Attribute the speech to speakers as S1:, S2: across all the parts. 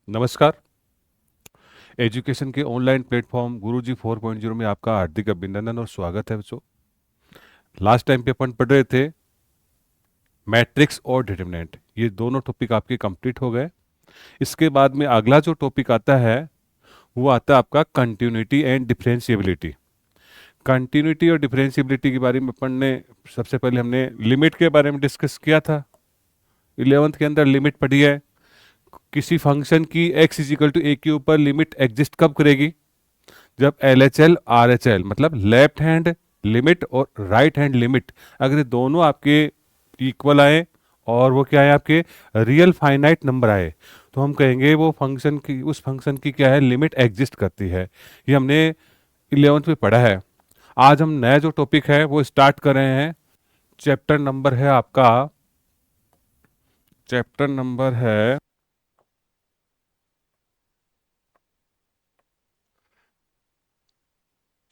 S1: नमस्कार। एजुकेशन के online platform गुरुजी 4.0 में आपका हार्दिक अभिनंदन और स्वागत है बच्चों। लास्ट टाइम पे अपन पढ़ रहे थे मैट्रिक्स और डिटरमिनेंट, ये दोनों टॉपिक आपके कंप्लीट हो गए। इसके बाद में अगला जो टॉपिक आता है वो आता है आपका कंटिन्यूटी एंड डिफरेंशिएबिलिटी। कंटिन्यूटी और डिफरेंशिएबिलिटी के बारे में अपन ने सबसे पहले हमने लिमिट के बारे में डिस्कस किया था। 11th के अंदर लिमिट पढ़ी है। किसी फंक्शन की x इजिकल टू ए के ऊपर लिमिट एग्जिस्ट कब करेगी? जब L H L R H L मतलब लेफ्ट हैंड लिमिट और राइट हैंड लिमिट अगर ये दोनों आपके इक्वल आए और वो क्या है आपके रियल फाइनाइट नंबर आए तो हम कहेंगे वो फंक्शन की उस फंक्शन की क्या है लिमिट एग्जिस्ट करती है। ये हमने 11th में पढ़ा है। आज हम नया जो टॉपिक है वो स्टार्ट कर रहे हैं। चैप्टर नंबर है आपका चैप्टर नंबर है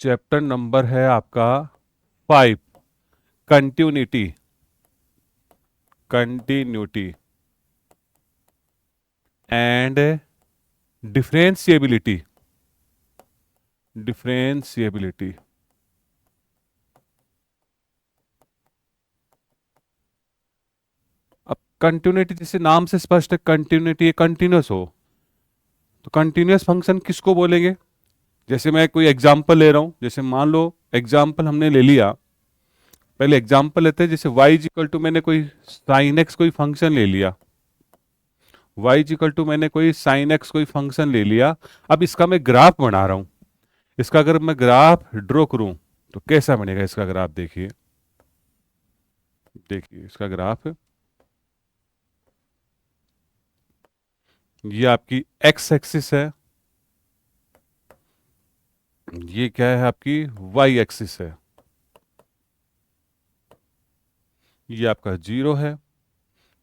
S1: चैप्टर नंबर है आपका 5, continuity. Continuity and differentiability. Differentiability अब कंटिन्यूटी जैसे नाम से स्पष्ट है, कंटिन्यूटी कंटिन्यूस हो तो कंटिन्यूस फंक्शन किसको बोलेंगे? जैसे मैं कोई एग्जांपल ले रहा हूं, जैसे मान लो एग्जांपल हमने ले लिया। पहले एग्जांपल लेते हैं, जैसे y इक्वल टू मैंने कोई साइन एक्स कोई फंक्शन ले लिया। y इक्वल टू मैंने कोई साइन एक्स कोई फंक्शन ले लिया। अब इसका मैं ग्राफ बना रहा हूं। इसका अगर मैं ग्राफ ड्रॉ करूं तो कैसा बनेगा इसका ग्राफ? देखिए देखिए इसका ग्राफ, ये आपकी एक्स एक्सिस है, ये क्या है आपकी वाई एक्सिस है, ये आपका जीरो है,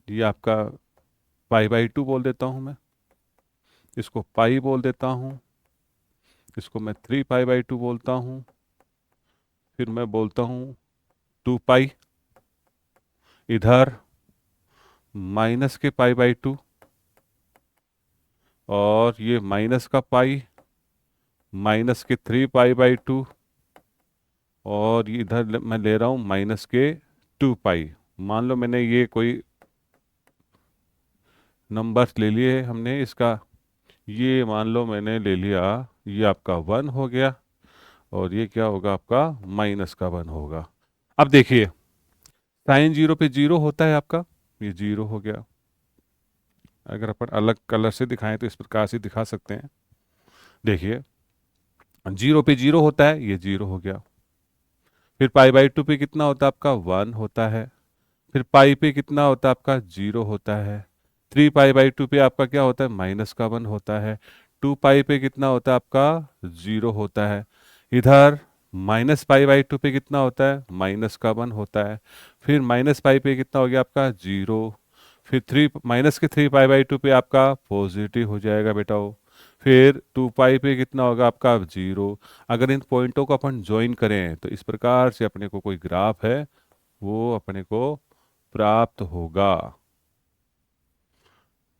S1: ये आपका पाई/2 बोल देता हूं मैं, इसको पाई बोल देता हूं, इसको मैं 3 पाई/2 बोलता हूं, फिर मैं बोलता हूं 2 पाई, इधर माइनस के पाई/2 और ये माइनस का पाई, माइनस के 3 पाई/2 और ये इधर मैं ले रहा हूं माइनस के 2 पाई। मान लो मैंने ये कोई नंबर्स ले लिए हमने, इसका ये मान लो मैंने ले लिया, ये आपका 1 हो गया और ये क्या होगा आपका माइनस का 1 होगा। अब देखिए साइन जीरो पे जीरो होता है आपका, ये जीरो हो गया। अगर अपन अलग कलर से दिखाएं तो इस प्रकार से दिखा सकते हैं। देखिए जीरो पे जीरो होता है, ये जीरो हो गया। फिर पाई/2 पे कितना होता है आपका 1 होता है। फिर पाई पे कितना होता है आपका जीरो होता है। 3 पाई/2 पे आपका क्या होता है माइनस का 1 होता है। 2 पाई पे कितना होता है आपका जीरो होता है। इधर -पाई/2 पे कितना होता है माइनस का 1 होता है। फिर -पाई पे कितना हो गया आपका जीरो। फिर माइनस के 3 पाई/2 पे आपका पॉजिटिव हो जाएगा बेटा वो। फिर 2 पाई पे कितना होगा आपका जीरो। अगर इन पॉइंटों को अपन ज्वाइन करें तो इस प्रकार से अपने को कोई ग्राफ है वो अपने को प्राप्त होगा।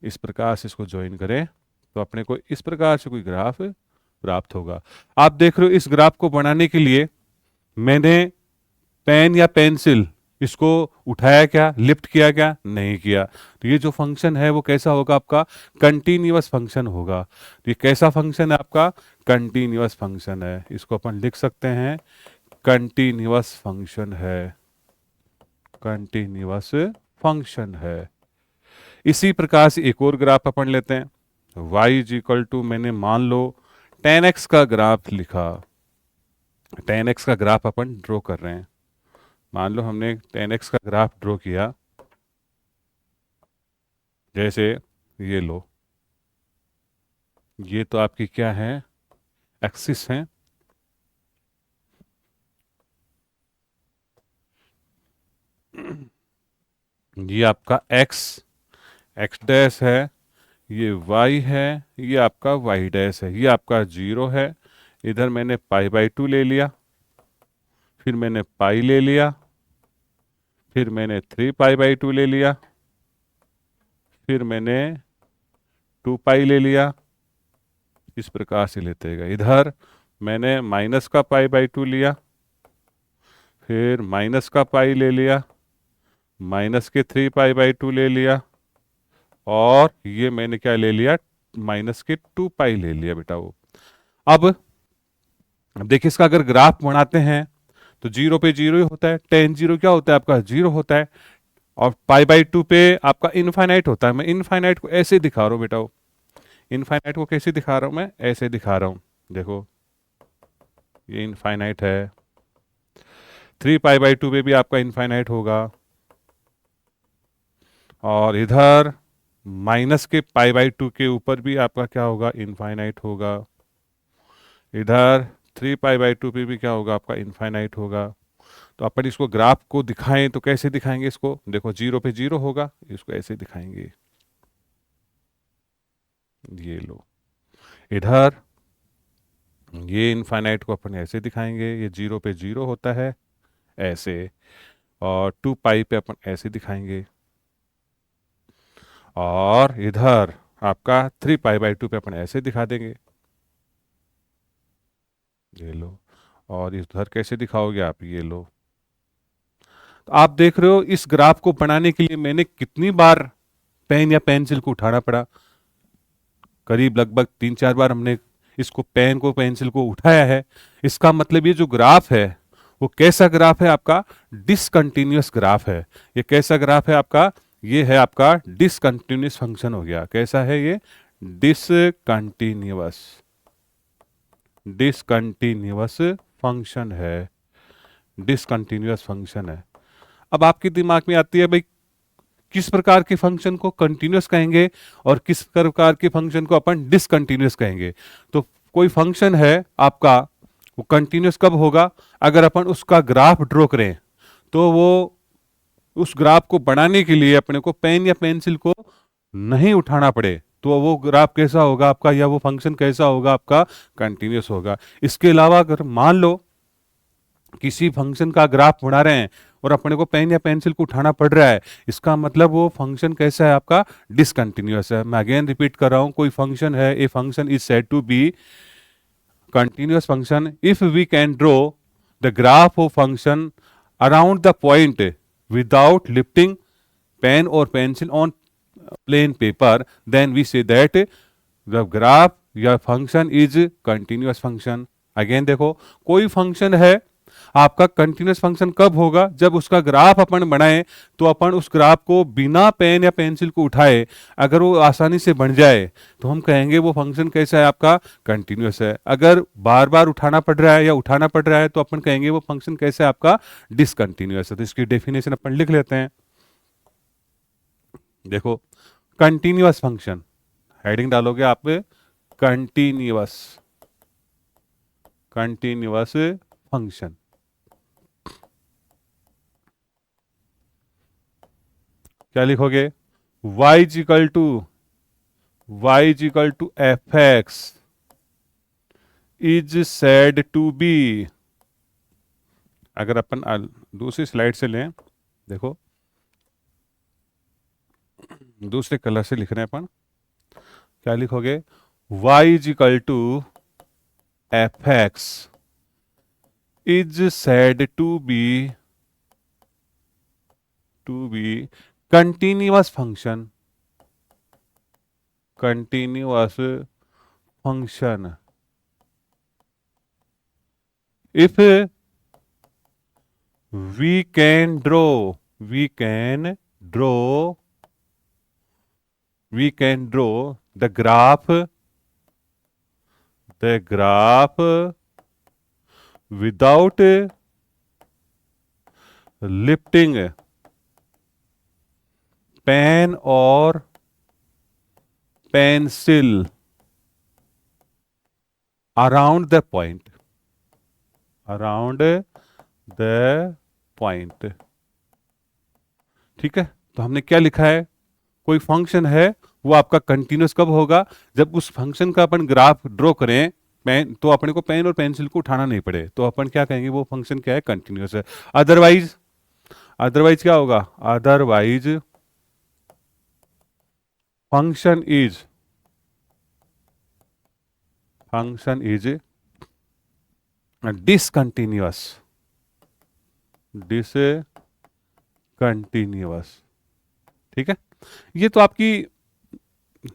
S1: इस प्रकार से इसको ज्वाइन करें तो अपने को इस प्रकार से कोई ग्राफ प्राप्त होगा। आप देख रहे हो इस ग्राफ को बनाने के लिए मैंने पेन या पेंसिल इसको उठाया क्या, लिफ्ट किया क्या? नहीं किया। तो ये जो फंक्शन है वो कैसा होगा आपका कंटिन्यूअस फंक्शन होगा। तो ये कैसा फंक्शन है आपका कंटिन्यूअस फंक्शन है। इसको अपन लिख सकते हैं कंटिन्यूअस फंक्शन है, कंटिन्यूअस फंक्शन है। इसी प्रकार से एक और ग्राफ अपन लेते हैं। y इज इक्वल टू मैंने मान लो 10x का ग्राफ लिखा। 10x का ग्राफ अपन ड्रॉ कर रहे हैं। मान लो हमने 10x का ग्राफ ड्रॉ किया, जैसे ये लो, ये तो आपकी क्या है एक्सिस है। ये आपका x x डैश है, ये y है, ये आपका y डैश है, ये आपका जीरो है। इधर मैंने पाई/2 ले लिया, फिर मैंने पाई ले लिया, फिर मैंने 3 पाई/2 ले लिया, फिर मैंने 2 पाई ले लिया, इस प्रकार से लेते गए। इधर मैंने माइनस का पाई/2 लिया, फिर माइनस का पाई ले लिया, माइनस के 3 पाई/2 ले लिया, और ये मैंने क्या ले लिया, माइनस के 2 पाई ले लिया बेटा वो। अब देखिए इसका अगर ग्राफ बनाते हैं तो 0 पे 0 ही होता है, टेन 0 क्या होता है आपका, 0 होता है, और पाई/2 पे आपका इनफाइनाइट होता है। मैं इनफाइनाइट को ऐसे दिखा रहा हूँ बेटा, वो इनफाइनाइट को कैसे दिखा रहा हूँ, मैं ऐसे दिखा रहा हूँ, देखो ये इनफाइनाइट है। 3 पाई/2 पे भी आपका इनफाइनाइट होगा, और इधर माइनस के पाई/2 के ऊपर भी आपका क्या होगा, इनफाइनाइट होगा। इधर 3 पाई/2 पे भी क्या होगा, आपका इनफाइनाइट होगा। तो अपन इसको ग्राफ को दिखाएं तो कैसे दिखाएंगे इसको, देखो 0 पे 0 होगा, इसको ऐसे दिखाएंगे, ये लो। इधर ये इनफाइनाइट को अपन ऐसे दिखाएंगे, ये 0 पे 0 होता है ऐसे, और 2 पाई पे अपन ऐसे दिखाएंगे, और इधर आपका 3 पाई/2 पे अपन ऐसे दिखा देंगे, ये लो। और इधर कैसे दिखाओगे आप, ये लो। तो आप देख रहे हो इस ग्राफ को बनाने के लिए मैंने कितनी बार पेन या पेंसिल को उठाना पड़ा, करीब लगभग 3-4 बार हमने इसको पेन को पेंसिल को उठाया है। इसका मतलब ये जो ग्राफ है वो कैसा ग्राफ है आपका, डिसकंटिन्यूअस ग्राफ है। ये कैसा ग्राफ है आपका, ये है आपका डिसकंटिन्यूअस फंक्शन हो गया। कैसा है ये, डिसकंटिन्यूअस, डिसकंटिन्यूअस फंक्शन है, डिसकंटिन्यूअस फंक्शन है। अब आपके दिमाग में आती है भाई किस प्रकार के फंक्शन को कंटिन्यूअस कहेंगे और किस प्रकार के फंक्शन को अपन डिसकंटिन्यूअस कहेंगे। तो कोई फंक्शन है आपका, वो कंटिन्यूअस कब होगा, अगर अपन उसका ग्राफ ड्रॉ करें, तो वो उस ग्राफ को बनाने के लिए अपने को पेन या पेंसिल को नहीं उठाना पड़े, तो वो ग्राफ कैसा होगा आपका, या वो फंक्शन कैसा होगा आपका, कंटिन्यूअस होगा। इसके अलावा अगर मान लो किसी फंक्शन का ग्राफ बना रहे हैं और अपने को पेन या पेंसिल को उठाना पड़ रहा है, इसका मतलब वो फंक्शन कैसा है आपका, डिसकंटिन्यूअस है। मैं अगेन रिपीट कर रहा हूं, कोई फंक्शन है, a function is said to be continuous function if we can draw the graph of function around the point without lifting pen or pencil on plain paper, then we say that the graph या function is continuous function। Again देखो, कोई function है आपका, continuous function कब होगा, जब उसका graph अपन बनाए तो अपन उस ग्राफ को बिना पेन या पेंसिल को उठाए अगर वो आसानी से बन जाए तो हम कहेंगे वो फंक्शन कैसा है आपका, कंटिन्यूस है। अगर बार बार उठाना पड़ रहा है या उठाना पड़ रहा है तो अपन कहेंगे वो फंक्शन कैसा है आपका, डिसकंटिन्यूस है। तो इसकी डेफिनेशन अपन लिख लेते हैं। देखो कंटिन्यूअस फंक्शन, हेडिंग डालोगे आप, कंटिन्यूअस, कंटिन्यूअस फंक्शन। क्या लिखोगे, y is equal to f x is said to be. अगर अपन दूसरी स्लाइड से लें, देखो दूसरे कलर से लिख रहे हैं अपन, क्या लिखोगे, y is equal to f x is said to be continuous function, continuous function if we can draw the graph without lifting pen or pencil around the point, ठीक है। तो हमने क्या लिखा है, कोई फंक्शन है वो आपका कंटिन्यूस कब होगा, जब उस फंक्शन का अपन ग्राफ ड्रॉ करें पेन, तो अपने को पेन और पेंसिल को उठाना नहीं पड़े, तो अपन क्या कहेंगे, वो फंक्शन क्या है, कंटिन्यूस है। अदरवाइज क्या होगा, otherwise function is function is discontinuous, discontinuous. ठीक है, ये तो आपकी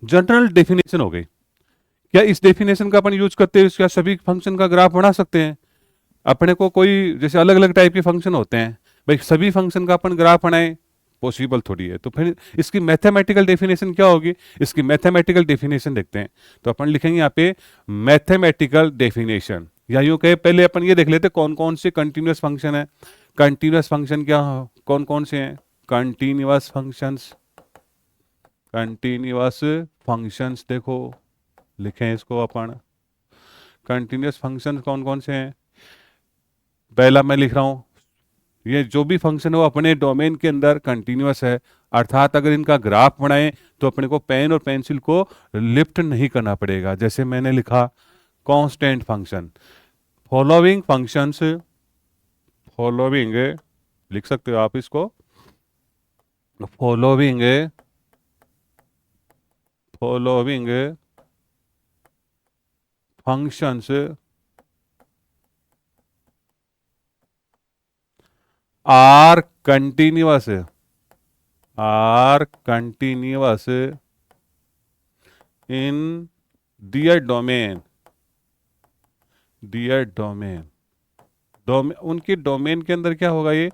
S1: जनरल डेफिनेशन हो गई। क्या इस डेफिनेशन का अपन यूज करते हैं क्या सभी फंक्शन का ग्राफ बना सकते हैं? अपने को कोई जैसे अलग अलग टाइप के फंक्शन होते हैं, भाई सभी फंक्शन का अपन ग्राफ बनाए, पॉसिबल थोड़ी है। तो फिर इसकी मैथमेटिकल डेफिनेशन क्या होगी? इसकी मैथमेटिकल डेफिनेशन देखते हैं। तो अपन लिखेंगे यहाँ पे मैथमेटिकल डेफिनेशन, या यूं कहे पहले अपन ये देख लेते कौन कौन से कंटिन्यूअस फंक्शन है। कंटिन्यूअस फंक्शन क्या कौन कौन से हैं? कंटिन्यूअस फंक्शंस, कंटिन्यूअस फंक्शंस देखो लिखें इसको अपन। कंटिन्यूअस फंक्शंस कौन कौन से हैं? पहला मैं लिख रहा हूँ, ये जो भी फंक्शन है वो अपने डोमेन के अंदर कंटिन्यूअस है, अर्थात अगर इनका ग्राफ बनाए तो अपने को पेन और पेंसिल को लिफ्ट नहीं करना पड़ेगा। जैसे मैंने लिखा constant function, following functions, following लिख सकते हो आप इसको, following following functions are continuous, are continuous in their domain, their domain, domain उनके डोमेन के अंदर क्या होगा? ये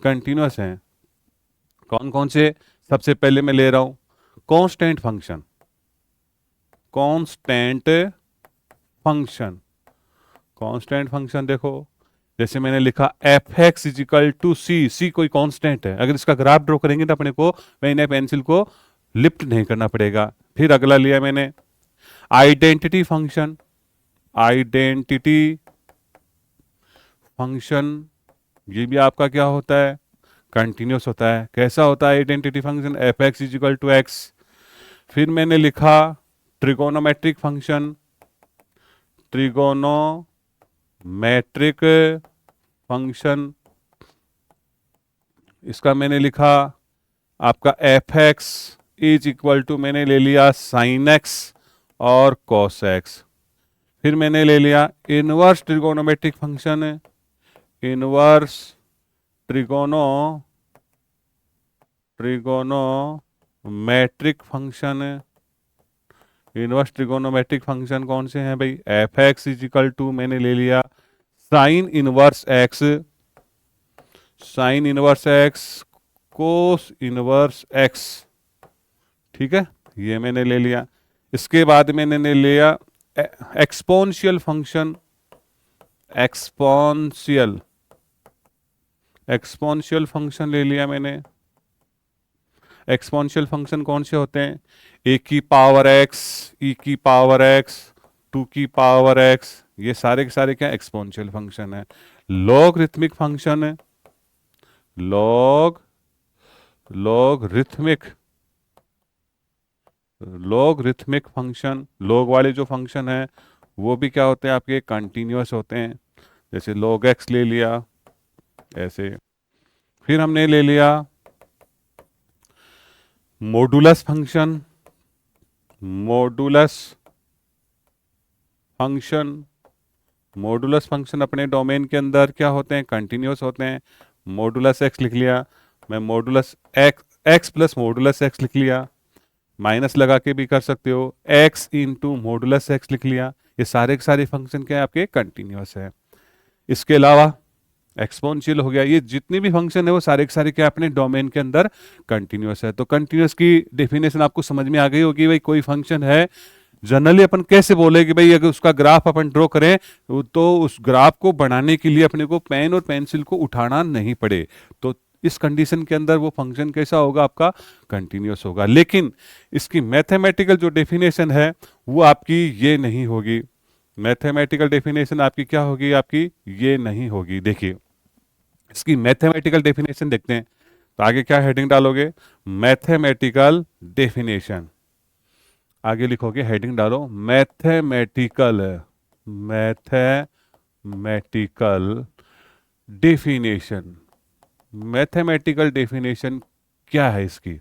S1: कंटिन्यूअस हैं। कौन कौन से? सबसे पहले मैं ले रहा हूं constant function, constant function, constant function देखो जैसे मैंने लिखा एफ एक्स इजिकल टू सी, सी कोई कांस्टेंट है, अगर इसका ग्राफ ड्रॉ करेंगे तो अपने को पेन या पेंसिल को लिफ्ट नहीं करना पड़ेगा। फिर अगला लिया मैंने आइडेंटिटी फंक्शन, आइडेंटिटी फंक्शन, ये भी आपका क्या होता है? कंटिन्यूअस होता है। कैसा होता है identity function? F x is equal to x. फिर मैंने लिखा ट्रिगोनोमेट्रिक फंक्शन, ट्रिगोनोमेट्रिक फंक्शन, इसका मैंने लिखा आपका f x is equal to, मैंने ले लिया साइन एक्स और कॉस एक्स। फिर मैंने ले लिया inverse trigonometric function, inverse trigonometric function, inverse trigonometric function कौन से हैं भाई? एफ एक्स इजिकल टू मैंने ले लिया sine inverse x, sine inverse x cos inverse x. ठीक है, ये मैंने ले लिया। इसके बाद मैंने ले लिया exponential function, exponential, exponential function ले लिया मैंने। एक्सपोनेंशियल फंक्शन कौन से होते हैं? ए की पावर एक्स, ई की पावर एक्स, टू की पावर एक्स, ये सारे के सारे क्या एक्सपोनेंशियल फंक्शन है। लॉगरिथमिक फंक्शन है, लॉगरिथमिक, लॉगरिथमिक फंक्शन, लॉग वाले जो फंक्शन है वो भी क्या होते हैं आपके? कंटिन्यूअस होते हैं। जैसे लॉग एक्स ले लिया ऐसे। फिर हमने ले लिया modulus function, modulus function, modulus function अपने डोमेन के अंदर क्या होते हैं? कंटिन्यूअस होते हैं। मॉडुलस एक्स लिख लिया मैं, modulus x, x plus modulus x लिख लिया, माइनस लगा के भी कर सकते हो, एक्स इंटू मॉडुलस एक्स लिख लिया। ये सारे के सारे फंक्शन क्या है आपके? कंटिन्यूअस है। इसके अलावा एक्सपोनेंशियल हो गया। ये जितने भी फंक्शन है वो सारे के सारे क्या अपने डोमेन के अंदर कंटिन्यूअस है। तो कंटिन्यूअस की डेफिनेशन आपको समझ में आ गई होगी। भाई कोई फंक्शन है, जनरली अपन कैसे बोले कि भाई अगर उसका ग्राफ अपन ड्रॉ करें तो उस ग्राफ को बनाने के लिए अपने को पेन और पेंसिल को उठाना नहीं पड़े। तो इस कंडीशन के अंदर वो फंक्शन कैसा होगा आपका? कंटिन्यूअस होगा। लेकिन इसकी मैथमेटिकल जो डेफिनेशन है वो आपकी ये नहीं होगी। मैथमेटिकल डेफिनेशन आपकी क्या होगी? आपकी ये नहीं होगी। देखिए इसकी मैथमेटिकल डेफिनेशन देखते हैं। तो आगे क्या हेडिंग डालोगे? Mathematical definition. आगे लिखोगे, हेडिंग डालो mathematical, mathematical definition. Mathematical definition क्या है इसकी?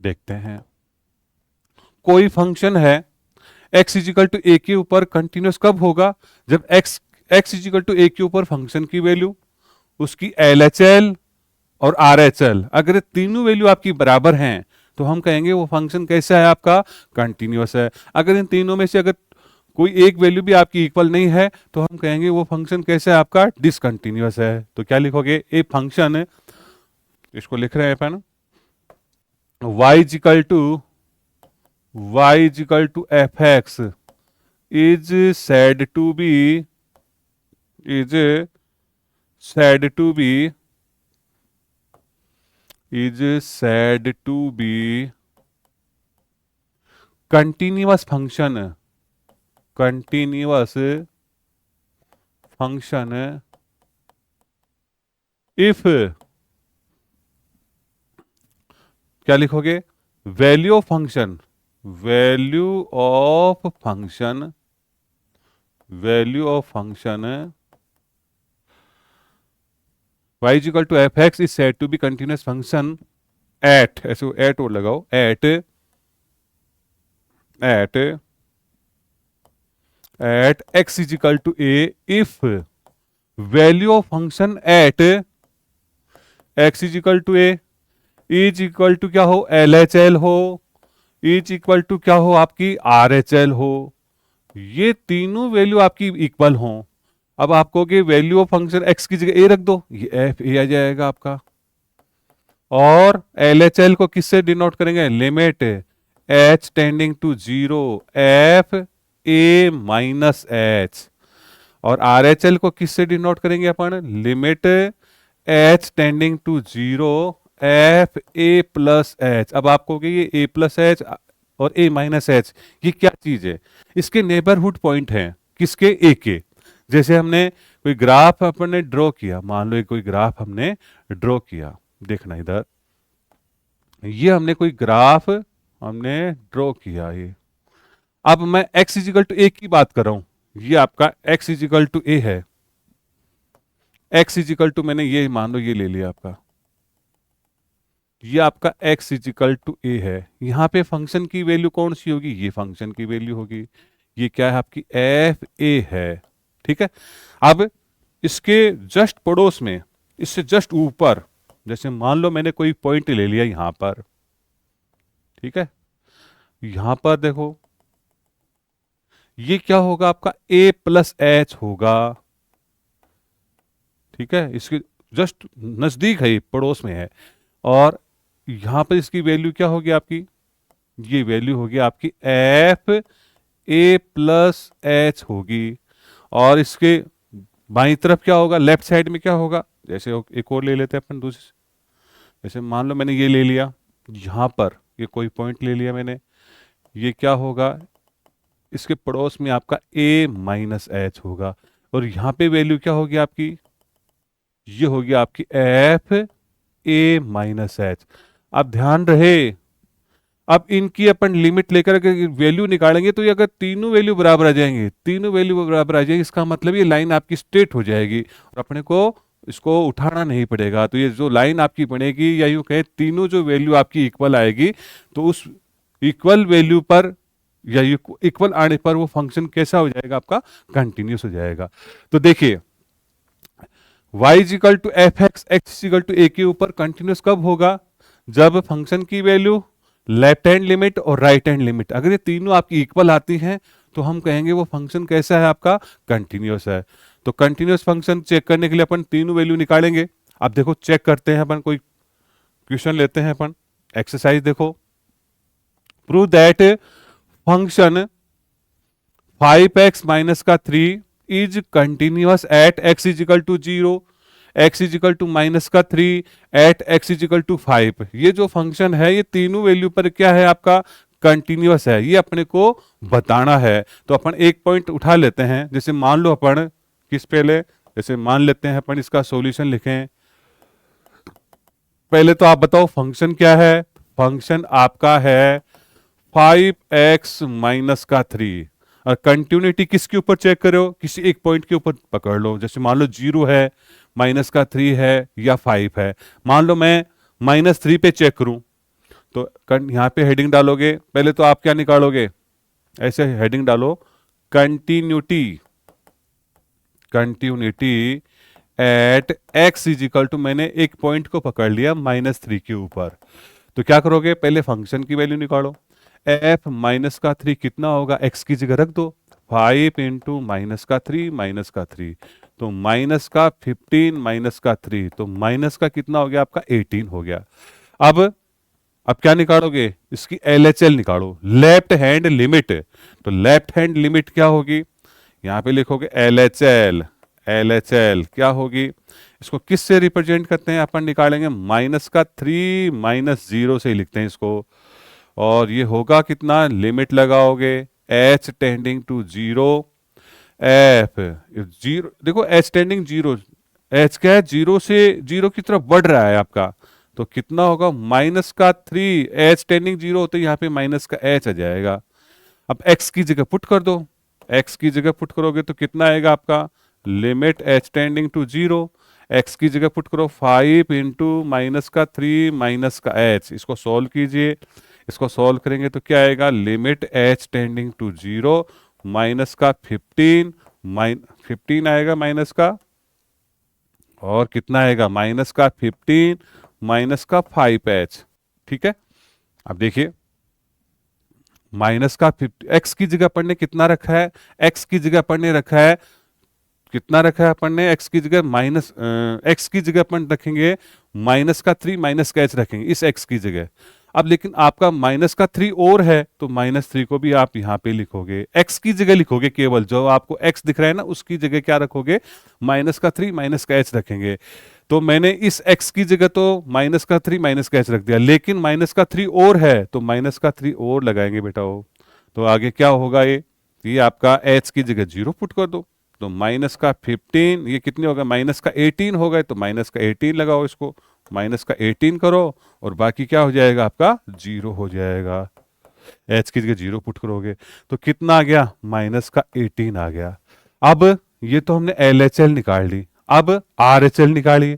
S1: देखते हैं। कोई फंक्शन है x इजिकल टू ए के ऊपर कंटिन्यूस कब होगा? जब x इजिकल टू ए के ऊपर फंक्शन की वैल्यू, उसकी LHL और RHL, अगर ये तीनों वैल्यू आपकी बराबर हैं तो हम कहेंगे वो फंक्शन कैसा है आपका? कंटिन्यूस है। अगर इन तीनों में से अगर कोई एक वैल्यू भी आपकी इक्वल नहीं है तो हम कहेंगे वो फंक्शन कैसा है आपका? डिसकंटिन्यूस है। तो क्या लिखोगे? ए फंक्शन, इसको लिख रहे हैं अपन, y is equal to f x is said to be is said to be is said to be continuous function if, क्या लिखोगे? Value of function y equal to f x is said to be continuous function at, ऐसे at और लगाओ, एट x is equal to a if value of function at x is equal to a is equal to क्या हो? LHL हो, is equal to क्या हो? आपकी RHL हो। ये तीनों वैल्यू आपकी इक्वल हो। अब आप कहोगे वैल्यू ऑफ फंक्शन x की जगह a रख दो, ये एफ ए आ जाएगा आपका। और LHL को किससे डिनोट करेंगे? Limit h tending to 0 f a minus h। और RHL को किससे डिनोट करेंगे अपन? Limit h tending to 0 f a plus h। अब आप कहोगे ये a प्लस h और a माइनस h ये क्या चीज है? इसके नेबरहुड पॉइंट हैं। किसके? a के। जैसे हमने कोई ग्राफ अपने ड्रॉ किया, मान लो कोई ग्राफ हमने ड्रॉ किया, देखना इधर, ये हमने कोई ग्राफ हमने ड्रॉ किया। ये अब मैं x इजिकल टू ए की बात कर रहा हूं, ये आपका x इजिकल टू ए है। x इजिकल टू, मैंने ये मान लो ये ले लिया आपका, ये आपका x इजिकल टू ए है। यहां पे फंक्शन की वैल्यू कौन सी होगी? ये फंक्शन की वैल्यू होगी। ये क्या है? आपकी एफ ए है। ठीक है। अब इसके जस्ट पड़ोस में, इससे जस्ट ऊपर, जैसे मान लो मैंने कोई पॉइंट ले लिया यहां पर, ठीक है, यहां पर देखो ये क्या होगा? आपका a प्लस एच होगा। ठीक है, इसके जस्ट नजदीक है, पड़ोस में है। और यहां पर इसकी वैल्यू क्या होगी आपकी? ये वैल्यू होगी आपकी एफ ए प्लस एच होगी। और इसके बाईं तरफ क्या होगा? लेफ्ट साइड में क्या होगा? जैसे एक और ले लेते हैं अपन दूसरे, जैसे मान लो मैंने ये ले लिया, यहां पर ये कोई पॉइंट ले लिया मैंने, ये क्या होगा? इसके पड़ोस में आपका a माइनस एच होगा। और यहां पे वैल्यू क्या होगी आपकी? ये होगी आपकी एफ ए माइनस एच। अब ध्यान रहे, अब इनकी अपन लिमिट लेकर अगर वैल्यू निकालेंगे तो ये अगर तीनों वैल्यू बराबर आ जाएंगे, तीनों वैल्यू बराबर आ जाएंगे, इसका मतलब ये लाइन आपकी स्ट्रेट हो जाएगी और अपने को इसको उठाना नहीं पड़ेगा। तो ये जो लाइन आपकी बनेगी, या यूं कहें तीनों जो वैल्यू आपकी इक्वल आएगी, तो उस इक्वल वैल्यू पर या इक्वल आने पर वो फंक्शन कैसा हो जाएगा? आपका कंटिन्यूस हो जाएगा। तो देखिए y is equal to f x x is equal to a के ऊपर कंटिन्यूस कब होगा? जब फंक्शन की वैल्यू लेफ्ट हैंड लिमिट और राइट हैंड लिमिट अगर ये तीनों आपकी इक्वल आती हैं तो हम कहेंगे वो फंक्शन कैसा है? आपका कंटिन्यूस है। तो कंटिन्यूस फंक्शन चेक करने के लिए अपन तीनों वैल्यू निकालेंगे। अब देखो चेक करते हैं अपन, कोई क्वेश्चन लेते हैं अपन, एक्सरसाइज देखो, prove that function 5x minus का 3 is continuous at x is equal to 0, x is equal to minus का 3 एट x इजिकल टू 5। ये जो फंक्शन है ये तीनों वैल्यू पर क्या है? आपका कंटिन्यूअस है, ये अपने को बताना है। तो अपन एक पॉइंट उठा लेते हैं, जैसे मान लो अपन किस पहले, जैसे मान लेते हैं अपन इसका सॉल्यूशन लिखें। पहले तो आप बताओ फंक्शन क्या है? फंक्शन आपका है 5x माइनस का 3। और कंटिन्यूटी किसके ऊपर चेक करो? किसी एक पॉइंट के ऊपर पकड़ लो, जैसे मान लो 0 है, माइनस का 3 है या 5 है। मान लो मैं -3 पे चेक करूं तो यहां पे हेडिंग डालोगे, पहले तो आप क्या निकालोगे? ऐसे हेडिंग डालो, continuity, continuity at x is equal to, मैंने एक पॉइंट को पकड़ लिया -3 के ऊपर। तो क्या करोगे, पहले फंक्शन की वैल्यू निकालो। एफ माइनस का 3 कितना होगा, एक्स की जगह रख दो, 5 इंटू -3 तो -15 -3 तो माइनस का कितना हो गया आपका 18 हो गया। अब क्या निकालोगे, इसकी LHL निकालो, लेफ्ट हैंड लिमिट। तो लेफ्ट हैंड लिमिट क्या होगी, यहां पे लिखोगे LHL। LHL क्या होगी, इसको किस से रिप्रेजेंट करते हैं अपन निकालेंगे, -3 -0 से ही लिखते हैं इसको। और ये होगा कितना, लिमिट लगाओगे h टेंडिंग टू 0, एफ 0, देखो h टेंडिंग 0, h क्या है, 0 से 0 की तरफ बढ़ रहा है आपका, तो कितना होगा -3, h टेंडिंग 0 होते यहाँ पे माइनस का h आ जाएगा। अब x की जगह पुट कर दो, x की जगह पुट करोगे तो कितना आएगा आपका, limit h tending to 0, x की जगह पुट करो 5 इंटू -3 -h, इसको सॉल्व कीजिए। इसको सॉल्व करेंगे तो क्या आएगा, लिमिट h टेंडिंग टू 0 -15 15 आएगा माइनस का, और कितना आएगा -15 -5h। ठीक है, अब देखिए एक्स की जगह अपन ने कितना रखा है, एक्स की जगह अपन ने रखा है, कितना रखा है अपन ने, एक्स की जगह एक्स की जगह अपन रखेंगे -3 -h रखेंगे इस एक्स की जगह। अब लेकिन आपका -3 और है, तो -3 को भी आप यहाँ पे लिखोगे, एक्स की जगह लिखोगे, केवल जो आपको एक्स दिख रहा है ना उसकी जगह क्या रखोगे, -3 -h रखेंगे। तो मैंने इस x की जगह तो -3 -h रख दिया, लेकिन -3 और है, तो -3 और लगाएंगे बेटा वो। तो आगे क्या होगा, ये आपका h की जगह 0 पुट कर दो, तो -15, ये कितने होगा, -18 हो गए, तो -18 लगाओ, इसको -18 करो, और बाकी क्या हो जाएगा आपका 0 हो जाएगा। h की जगह 0 पुट करोगे तो कितना आ गया, -18 आ गया। अब ये तो हमने LHL निकाल ली, अब RHL निकालिए।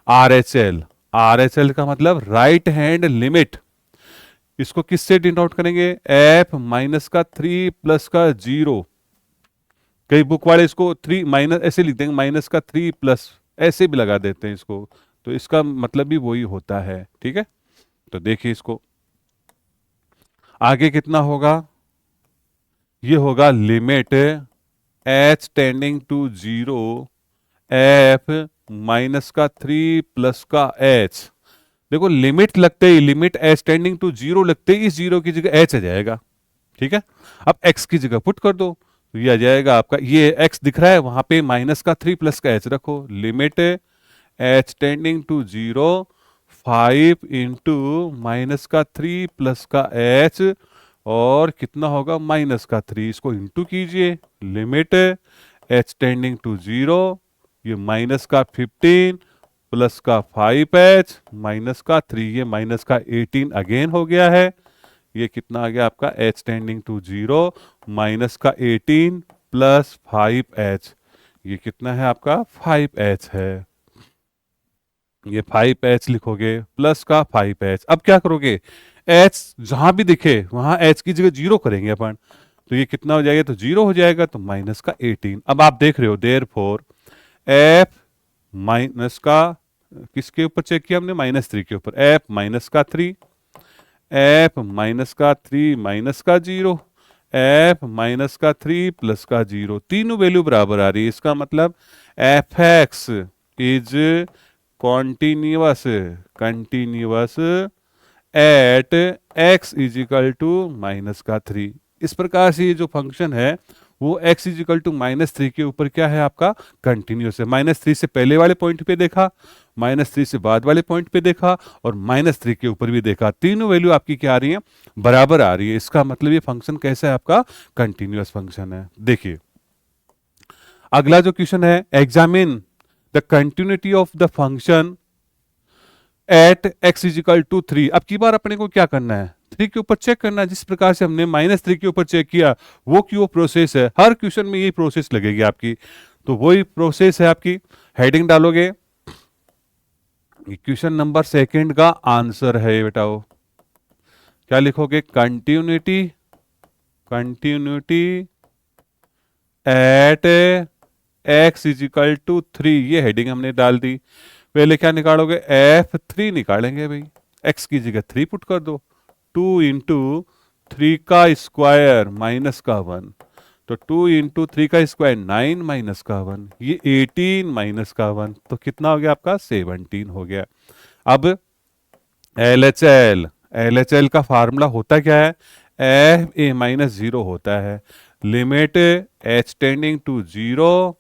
S1: RHL, RHL का मतलब राइट हैंड लिमिट, इसको किससे डिनोट करेंगे, एफ -3 +0। कई बुक वाले इसको 3 माइनस ऐसे लिख देंगे, -3 ऐसे भी लगा देते हैं इसको, तो इसका मतलब भी वही होता है। ठीक है, तो देखिए इसको आगे कितना होगा, ये होगा limit h tending to 0 f -3 +h। देखो लिमिट लगते ही, लिमिट h टेंडिंग टू 0 लगते ही इस 0 की जगह h आ जाएगा। ठीक है, अब x की जगह पुट कर दो, तो ये आ जाएगा आपका, ये x दिख रहा है वहां पे -3 +h रखो, limit h tending to 0 5 into -3 +h, और कितना होगा -3, इसको इंटू कीजिए, लिमिट h टेंडिंग टू 0, ये -15 +5h -3, ये -18 अगेन हो गया है। ये कितना आ गया आपका, h टेंडिंग टू 0 -18 +5h, ये कितना है आपका 5h है, ये 5h लिखोगे, +5h। अब क्या करोगे, h जहां भी दिखे वहां h की जगह 0 करेंगे अपन, तो ये कितना हो जाएगा, तो 0 हो जाएगा, तो -18। अब आप देख रहे हो, देयरफॉर f माइनस का, किसके ऊपर चेक किया हमने, -3 के ऊपर, f -3, f -3 f -3 तीनों वैल्यू बराबर आ रही है, इसका मतलब f x is continuous, continuous at x is equal to -3। इस प्रकार से ये जो फंक्शन है वो x इज इक्वल टू -3 के ऊपर क्या है आपका, कंटिन्यूअस है। -3 से पहले वाले पॉइंट पे देखा, -3 से बाद वाले पॉइंट पे देखा, और -3 के ऊपर भी देखा, तीनों वैल्यू आपकी क्या आ रही है, बराबर आ रही है। इसका मतलब ये फंक्शन कैसा है आपका, कंटिन्यूअस फंक्शन है। देखिए अगला जो क्वेश्चन है, examine the continuity of the function at x is equal to 3। अब की बार अपने को क्या करना है, 3 के ऊपर चेक करना है, जिस प्रकार से हमने -3 के ऊपर चेक किया वो क्यों प्रोसेस है, हर क्वेश्चन में यही प्रोसेस लगेगी आपकी, तो वही प्रोसेस है आपकी। हेडिंग डालोगे, क्वेश्चन नंबर 2 का आंसर है बेटा, वो क्या लिखोगे, continuity continuity at x is equal to 3, ये हेडिंग हमने डाल दी। पहले क्या निकालोगे, F3 निकालेंगे भाई, x की जगह 3 पुट कर दो, 2 इंटू 3 का स्क्वायर माइनस का 1, तो 2 इंटू 3 का स्क्वायर 9 माइनस का 1, ये 18 माइनस का 1, तो कितना हो गया आपका 17 हो गया। अब LHL का फार्मूला होता क्या है, एफ ए माइनस 0 होता है, लिमिट h टेंडिंग टू 0।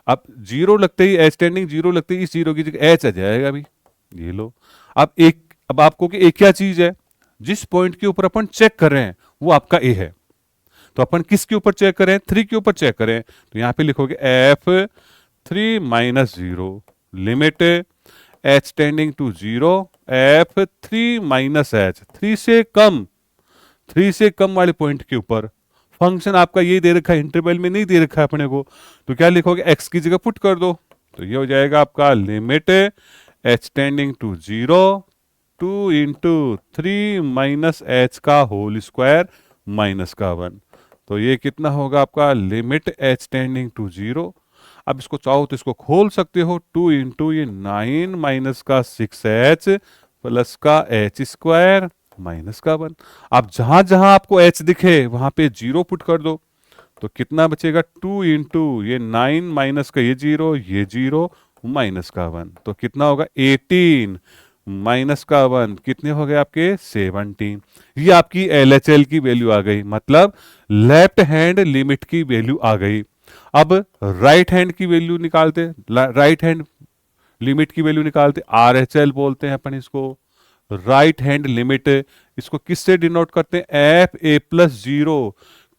S1: अब 0 लगते ही, h टेंडिंग 0 लगते ही इस 0 की जगह h आ जाएगा अभी, ये लो। अब आपको कि एक क्या चीज है, जिस पॉइंट के ऊपर अपन चेक कर रहे हैं वो आपका ए है, तो अपन किसके ऊपर चेक करें, 3 के ऊपर चेक करें, तो यहां पे लिखोगे F3 minus 0, limit h tending to 0, F3 minus h, 3 से कम वाले पॉइंट के ऊपर। फंक्शन आपका ये दे रखा है, इंटरवल में नहीं दे रखा है अपने को, तो क्या लिखोगे, x की जगह पुट कर दो, तो ये हो जाएगा आपका limit h tending to 0, 2 into 3 minus h का होल स्क्वायर माइनस का 1, तो ये कितना होगा आपका लिमिट h टेंडिंग टू 0। अब इसको चाहो तो इसको खोल सकते हो, 2 इंटू ये 9 माइनस का 6h प्लस का h स्क्वायर माइनस का 1। अब जहां जहां आपको h दिखे वहां पे 0 पुट कर दो, तो कितना बचेगा, 2 इंटू ये 9 माइनस का ये 0 माइनस का 1, तो कितना होगा 18 माइनस का 1, कितने हो गए आपके 17। ये आपकी LHL की वैल्यू आ गई, मतलब लेफ्ट हैंड लिमिट की वैल्यू आ गई। अब राइट हैंड की वैल्यू निकालते, राइट हैंड लिमिट की वैल्यू निकालते, RHL बोलते हैं अपन इसको, राइट हैंड लिमिट। इसको किससे डिनोट करते हैं, एफ ए प्लस 0।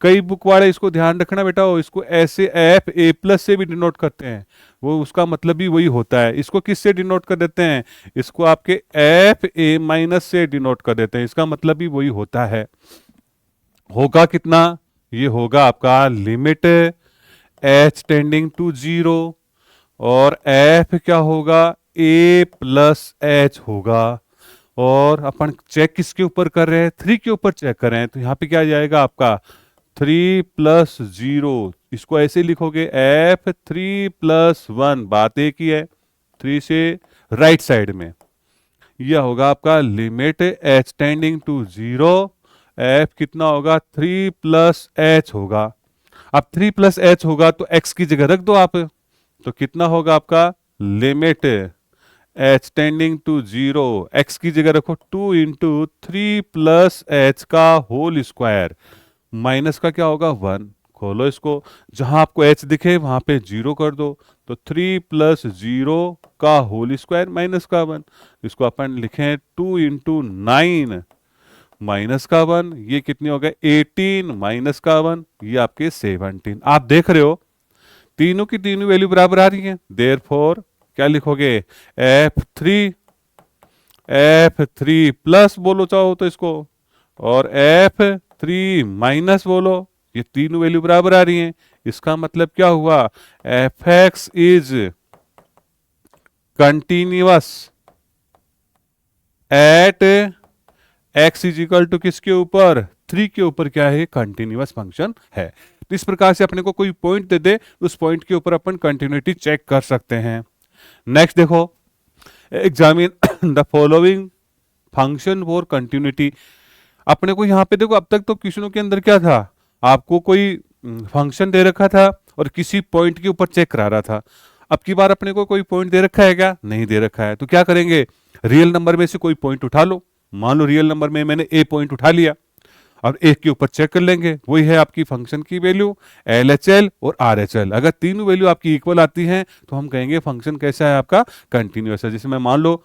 S1: कई बुक वाले इसको ध्यान रखना बेटा, इसको ऐसे एफ ए प्लस से भी डिनोट करते हैं, वो उसका मतलब भी वही होता है। इसको किससे डिनोट कर देते हैं, इसको आपके एफ ए माइनस से डिनोट कर देते हैं, इसका मतलब भी वही होता है। होगा कितना, ये होगा आपका लिमिट h टेंडिंग टू 0, और f क्या होगा, a प्लस h होगा, और अपन चेक किसके ऊपर कर रहे हैं, 3 के ऊपर चेक कर रहे हैं, तो यहां पे क्या जाएगा आपका 3 प्लस 0, इसको ऐसे लिखोगे F3 प्लस 1, बात एक ही है, 3 से राइट साइड में। यह होगा आपका limit h tending to 0, f कितना होगा 3 प्लस h होगा। अब 3 प्लस h होगा तो x की जगह रख दो आप, तो कितना होगा आपका limit h tending to 0, x की जगह रखो 2 इंटू 3 प्लस h का होल स्क्वायर, माइनस का क्या होगा 1, खोलो इसको, जहां आपको h दिखे वहां पे 0 कर दो, तो 3 प्लस 0 का होल स्क्वायर माइनस का 1, इसको अपन लिखें 2 इंटू 9 माइनस का 1, ये कितनी हो गए 18 माइनस का 1, ये आपके 17। आप देख रहे हो तीनों की तीनों वैल्यू बराबर आ रही है, देयरफॉर क्या लिखोगे, F3 प्लस बोलो चाहो तो इसको, और F3 माइनस बोलो, ये तीनों वैल्यू बराबर आ रही हैं। इसका मतलब क्या हुआ, fx is continuous at x is equal to किसके ऊपर, 3 के ऊपर क्या है, कंटिन्यूअस फंक्शन है। तो इस प्रकार से अपने को कोई पॉइंट दे दे, उस पॉइंट के ऊपर अपन कंटिन्यूटी चेक कर सकते हैं। नेक्स्ट देखो, examine the following function for continuity. अपने को यहां पे देखो, अब तक तो क्वेश्चनों के अंदर क्या था, आपको कोई फंक्शन दे रखा था और किसी पॉइंट के ऊपर चेक करा रहा था। अब की बार अपने को कोई पॉइंट दे रखा है क्या, नहीं दे रखा है, तो क्या करेंगे, रियल नंबर में से कोई पॉइंट उठा लो। मान लो रियल नंबर में मैंने ए पॉइंट उठा लिया, और एक के ऊपर चेक कर लेंगे, वही है आपकी फंक्शन की वैल्यू LHL और RHL। अगर तीनों वैल्यू आपकी इक्वल आती हैं तो हम कहेंगे फंक्शन कैसा है आपका, कंटिन्यूअस है। जैसे मैं मान लो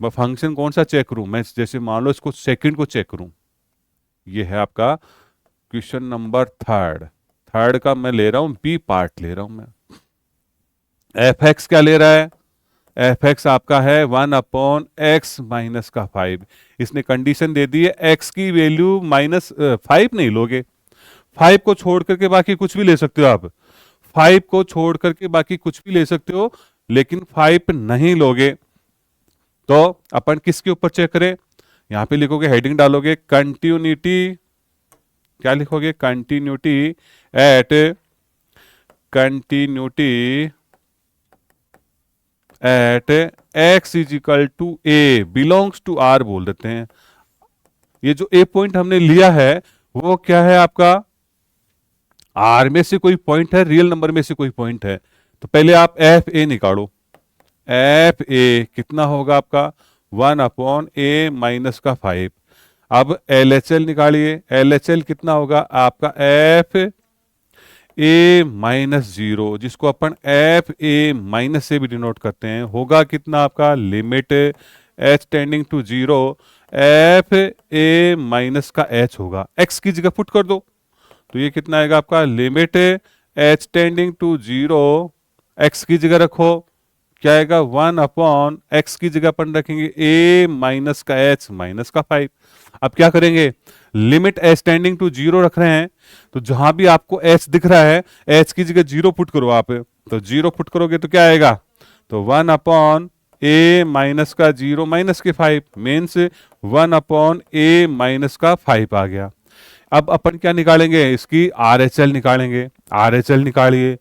S1: फंक्शन कौन सा चेक करूं, मैं जैसे मान लो इसको सेकंड को चेक करूं, ये है आपका क्वेश्चन नंबर थर्ड का मैं ले रहा हूं, बी पार्ट ले रहा हूं मैं। fx क्या ले रहा है, fx आपका है 1/x माइनस का 5। इसने कंडीशन दे दी है x की वैल्यू माइनस 5 नहीं लोगे, 5 को छोड़ करके बाकी कुछ भी ले सकते हो आप, 5 को छोड़ करके बाकी कुछ भी ले सकते हो, लेकिन 5 नहीं लोगे। तो अपन किसके ऊपर चेक करें, यहां पे लिखोगे, हेडिंग डालोगे कंटिन्यूटी क्या लिखोगे? Continuity at x is equal to a belongs to R बोल देते हैं। ये जो ए पॉइंट हमने लिया है वो क्या है आपका? आर में से कोई पॉइंट है, रियल नंबर में से कोई पॉइंट है। तो पहले आप एफ ए निकालो। एफ ए कितना होगा आपका? 1/a-5। अब एल एच एल निकालिए। एल एच एल कितना होगा आपका? एफ a-0, जिसको अपन एफ ए माइनस से भी डिनोट करते हैं, होगा कितना आपका? Limit h tending to 0 f a minus का एच होगा। एक्स की जगह पुट कर दो तो ये कितना आएगा आपका? Limit h tending to 0, x की जगह रखो, क्या आएगा? 1/x की जगह अपन रखेंगे a माइनस का h माइनस का 5। अब क्या करेंगे? लिमिट h टेंडिंग टू 0 रख रहे हैं, तो जहां भी आपको h दिख रहा है h की जगह 0 पुट करो आप। तो 0 पुट करोगे तो क्या आएगा? तो 1/a माइनस का 0 माइनस के 5 मीन्स 1/a माइनस का 5 आ गया। अब अपन क्या निकालेंगे? इसकी RHL निकालेंगे। RHL निकालिए।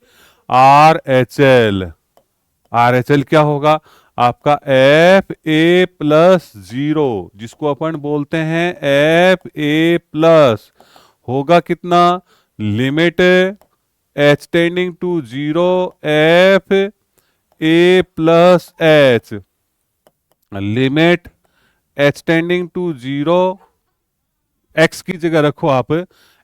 S1: RHL RHL क्या होगा आपका? एफ ए प्लस 0, जिसको अपन बोलते हैं एफ ए प्लस, होगा कितना? Limit h tending to 0 f a plus h, limit h tending to 0, x की जगह रखो आप।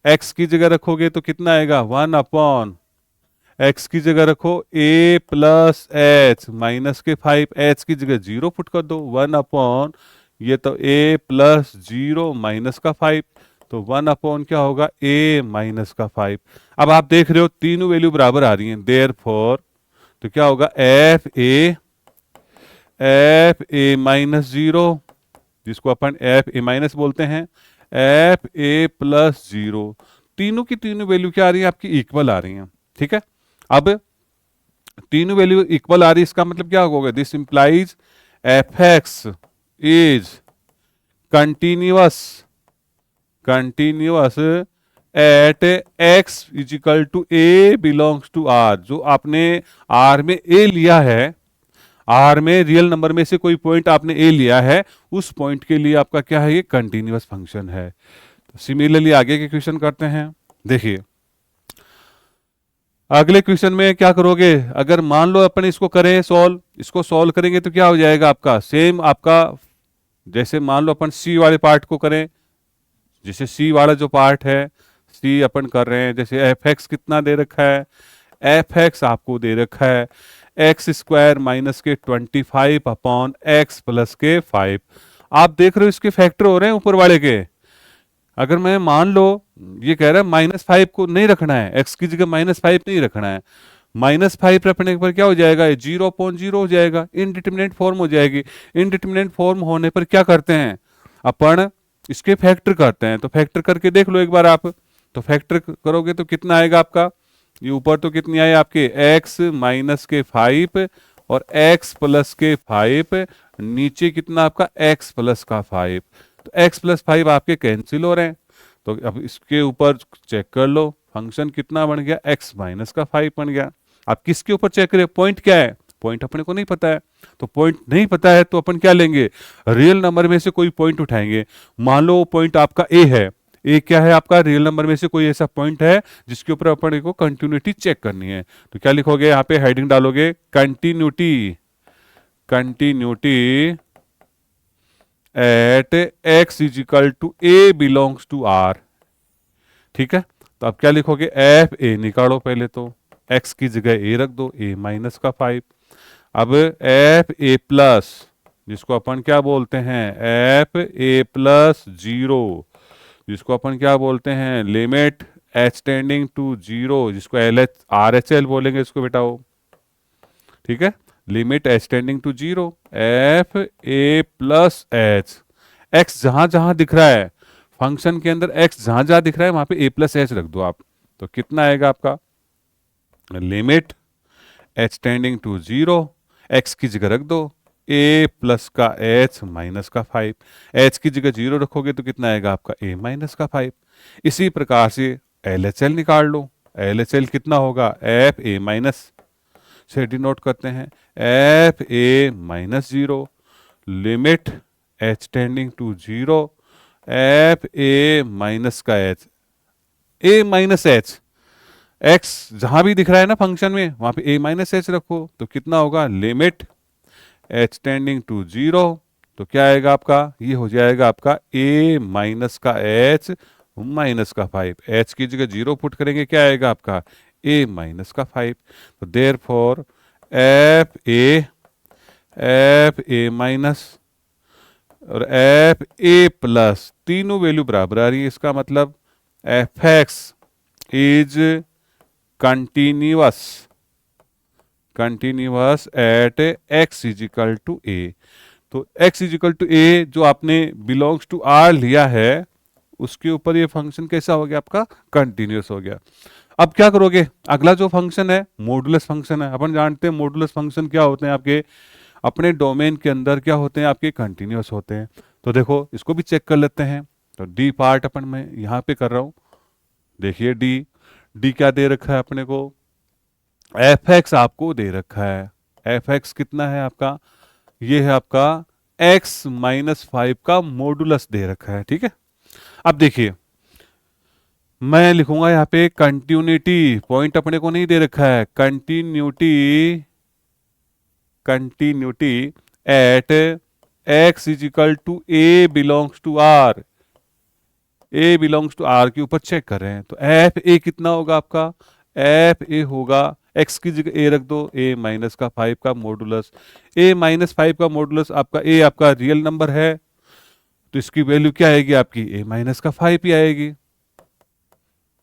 S1: एक्स की जगह रखोगे तो कितना आएगा? 1/x की जगह रखो a प्लस एच माइनस के 5, एच की जगह 0 पुट कर दो। 1/, ये तो a प्लस 0 माइनस का 5, तो 1/, क्या होगा? a माइनस का 5। अब आप देख रहे हो तीनों वैल्यू बराबर आ रही हैं, देयरफॉर तो क्या होगा? एफ ए माइनस 0, जिसको अपन एफ ए माइनस बोलते हैं, एफ ए प्लस 0, तीनों की तीनों वैल्यू क्या आ रही है आपकी? इक्वल आ रही हैं। ठीक है, अब तीनों वैल्यू इक्वल आ रही है, इसका मतलब क्या होगा? This implies f x is continuous at x is equal to a belongs to R. जो आपने आर में ए लिया है, आर में रियल नंबर में से कोई पॉइंट आपने ए लिया है, उस पॉइंट के लिए आपका क्या है? ये कंटिन्यूअस फंक्शन है। तो सिमिलरली आगे के क्वेश्चन करते हैं। देखिए अगले क्वेश्चन में क्या करोगे? अगर मान लो अपन इसको करें सॉल्व, इसको सॉल्व करेंगे तो क्या हो जाएगा आपका? सेम आपका, जैसे मान लो अपन सी वाले पार्ट को करें, जैसे सी वाला जो पार्ट है सी अपन कर रहे हैं, जैसे एफ एक्स कितना दे रखा है? एफ एक्स आपको दे रखा है एक्स स्क्वायर माइनस के 25/x प्लस के 5। आप देख रहे हो इसके फैक्टर हो रहे हैं ऊपर वाले के। अगर मैं मान लो ये कह रहा है -5 को नहीं रखना है, एक्स की जगह -5 नहीं रखना है, -5 रखने पर क्या हो जाएगा? 0/0 हो जाएगा, इनडिटरमिनेट फॉर्म हो जाएगी। इनडिटरमिनेट फॉर्म होने पर क्या करते हैं अपन? इसके फैक्टर करते हैं। तो फैक्टर करके देख लो एक बार आप। तो फैक्टर करोगे तो कितना आएगा आपका? ये ऊपर तो कितनी आए आपके? x माइनस के 5 और x प्लस के 5, नीचे कितना आपका? x प्लस का 5। तो x प्लस 5 आपके कैंसिल हो रहे हैं। तो अब इसके ऊपर चेक कर लो, फंक्शन कितना बन गया? x माइनस का 5 बन गया। आप किसके ऊपर चेक करें? पॉइंट क्या है? पॉइंट अपने को नहीं पता है। तो पॉइंट नहीं पता है तो अपन क्या लेंगे? रियल नंबर में से कोई पॉइंट उठाएंगे। मान लो पॉइंट आपका ए है, ए क्या है आपका? रियल नंबर में से कोई ऐसा पॉइंट है जिसके ऊपर अपन को कंटिन्यूटी चेक करनी है। तो क्या लिखोगे? यहाँ पे हेडिंग डालोगे continuity at x is equal to a belongs to R. ठीक है, तो अब क्या लिखोगे? एफ ए निकालो पहले, तो एक्स की जगह ए रख दो, ए माइनस का 5। अब एफ ए प्लस, जिसको अपन क्या बोलते हैं? एफ ए प्लस 0, जिसको अपन क्या बोलते हैं? लिमिट एच टेंडिंग टू 0, जिसको L H R H L बोलेंगे इसको बेटा वो। ठीक है, limit h tending to 0 f a plus h. X जहां जहां दिख रहा है फंक्शन के अंदर, एक्स जहां जहां दिख रहा है वहां पे ए प्लस एच रख दो आप। तो कितना आएगा आपका? Limit h tending to 0, x की जगह रख दो ए प्लस का एच माइनस का 5, एच की जगह 0 रखोगे तो कितना आएगा आपका? ए माइनस का 5। इसी प्रकार से LHL निकाल लो। LHL कितना होगा, एफ ए माइनस से डिनोट करते हैं, f a minus zero, limit h tending to zero, f a minus का h, a minus h, x जहां भी दिख रहा है ना फंक्शन में वहां पे ए माइनस एच रखो, तो कितना होगा, limit h tending to zero, तो क्या आएगा आपका, ये हो जाएगा आपका ए माइनस का एच माइनस का 5, एच की जगह जीरो पुट करेंगे, क्या आएगा आपका ए माइनस का 5। तो therefore f a minus और एफ ए प्लस तीनों वैल्यू बराबर आ रही है, इसका मतलब f x is continuous at x is equal to a. तो x is equal to a जो आपने बिलोंग्स टू आर लिया है उसके ऊपर ये फंक्शन कैसा हो गया आपका, कंटिन्यूअस हो गया। अब क्या करोगे, अगला जो फंक्शन है मॉडुलस फंक्शन है। अपन जानते हैं मॉडुलस फंक्शन क्या होते हैं आपके, अपने डोमेन के अंदर क्या होते हैं आपके, कंटिन्यूअस होते हैं। तो देखो इसको भी चेक कर लेते हैं। तो डी पार्ट अपन मैं यहाँ पे कर रहा हूँ, देखिए डी क्या दे रखा है अपने को, एफ एक्स आपको दे रखा है, एफ एक्स कितना है आपका, ये है आपका x माइनस 5 का मॉडुलस दे रखा है, ठीक है। अब देखिए मैं लिखूंगा यहाँ पे कंटिन्यूटी, पॉइंट अपने को नहीं दे रखा है, continuity at x is equal to a belongs to R, a belongs to R के ऊपर चेक कर रहे हैं। तो एफ ए कितना होगा आपका, एफ ए होगा x की जगह ए रख दो, ए माइनस का 5 का मॉडुलस, ए माइनस 5 का मॉडुलस आपका ए आपका रियल नंबर है, तो इसकी वैल्यू क्या आएगी आपकी, ए माइनस का 5 ही आएगी,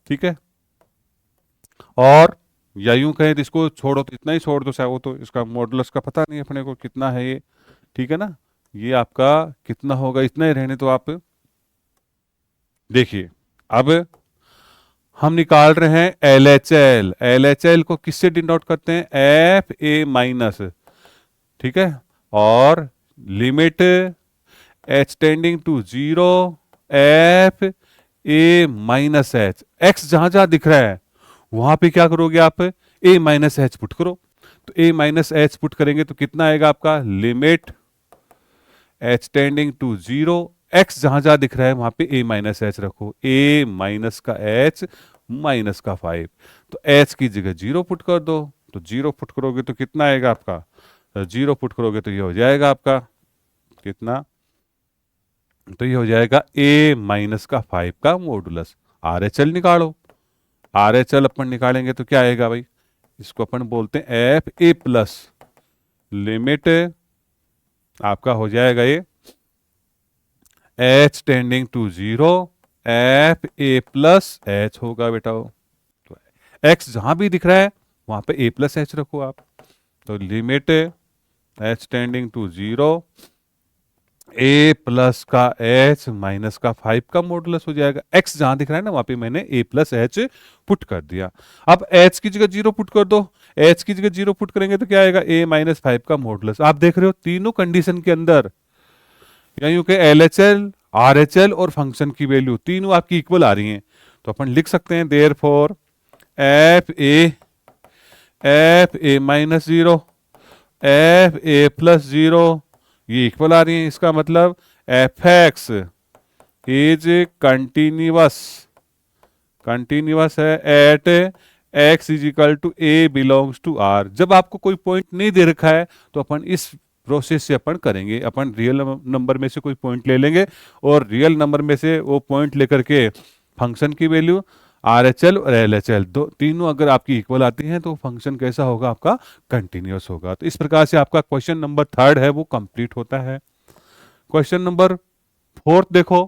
S1: ठीक है। और या यूं कहें तो इसको छोड़ो तो इतना ही छोड़ दो, चाहे वो तो इसका मॉडुलस का पता नहीं अपने को कितना है ये, ठीक है ना, ये आपका कितना होगा, इतना ही रहने तो आप देखिए। अब हम निकाल रहे हैं LHL, LHL को किससे डिनोट करते हैं, एफ ए माइनस, ठीक है, और limit h tending to zero, f a minus h, x जहां जहां दिख रहा है वहां पे क्या करोगे आप, ए माइनस एच पुट करो। तो ए माइनस एच पुट करेंगे तो कितना आएगा आपका, limit h tending to zero, x जहां जहां दिख रहा है वहां पे ए माइनस एच रखो, ए माइनस का एच माइनस का 5, तो एच की जगह जीरो पुट कर दो, तो जीरो पुट करोगे तो कितना आएगा आपका, जीरो पुट करोगे तो ये हो जाएगा आपका कितना, तो ये हो जाएगा ए माइनस का 5 का मॉडुलस। RHL निकालो, RHL अपन निकालेंगे तो क्या आएगा भाई, इसको अपन बोलते हैं एफ ए प्लस, लिमिट आपका हो जाएगा ये h tending to zero, f a plus h होगा बेटा, तो एक्स जहां भी दिख रहा है वहां पे ए प्लस एच रखो आप, तो limit h tending to zero, a plus का एच माइनस का 5 का मॉडुलस हो जाएगा, एक्स जहां दिख रहा है ना वहां पे मैंने ए प्लस एच पुट कर दिया। अब एच की जगह जीरो पुट कर दो, एच की जगह जीरो पुट करेंगे तो क्या आएगा, ए माइनस 5 का मॉडुलस। आप देख रहे हो तीनों कंडीशन के अंदर यानी कि LHL, RHL और फंक्शन की वैल्यू तीनों आपकी इक्वल आ रही हैं, तो अपन लिख सकते हैं therefore f a minus zero, f a plus zero, ये इक्वल आ रही है, इसका मतलब एफ एक्स इज कंटिन्यूअस है at x is equal to a belongs to R. जब आपको कोई पॉइंट नहीं दे रखा है तो अपन इस प्रोसेस से अपन करेंगे, अपन रियल नंबर में से कोई पॉइंट ले लेंगे और रियल नंबर में से वो पॉइंट लेकर के फंक्शन की वैल्यू RHL और LHL दो तीनों अगर आपकी इक्वल आती हैं तो फंक्शन कैसा होगा आपका, कंटिन्यूअस होगा। तो इस प्रकार से आपका क्वेश्चन नंबर 3 है वो कंप्लीट होता है। क्वेश्चन नंबर 4 देखो,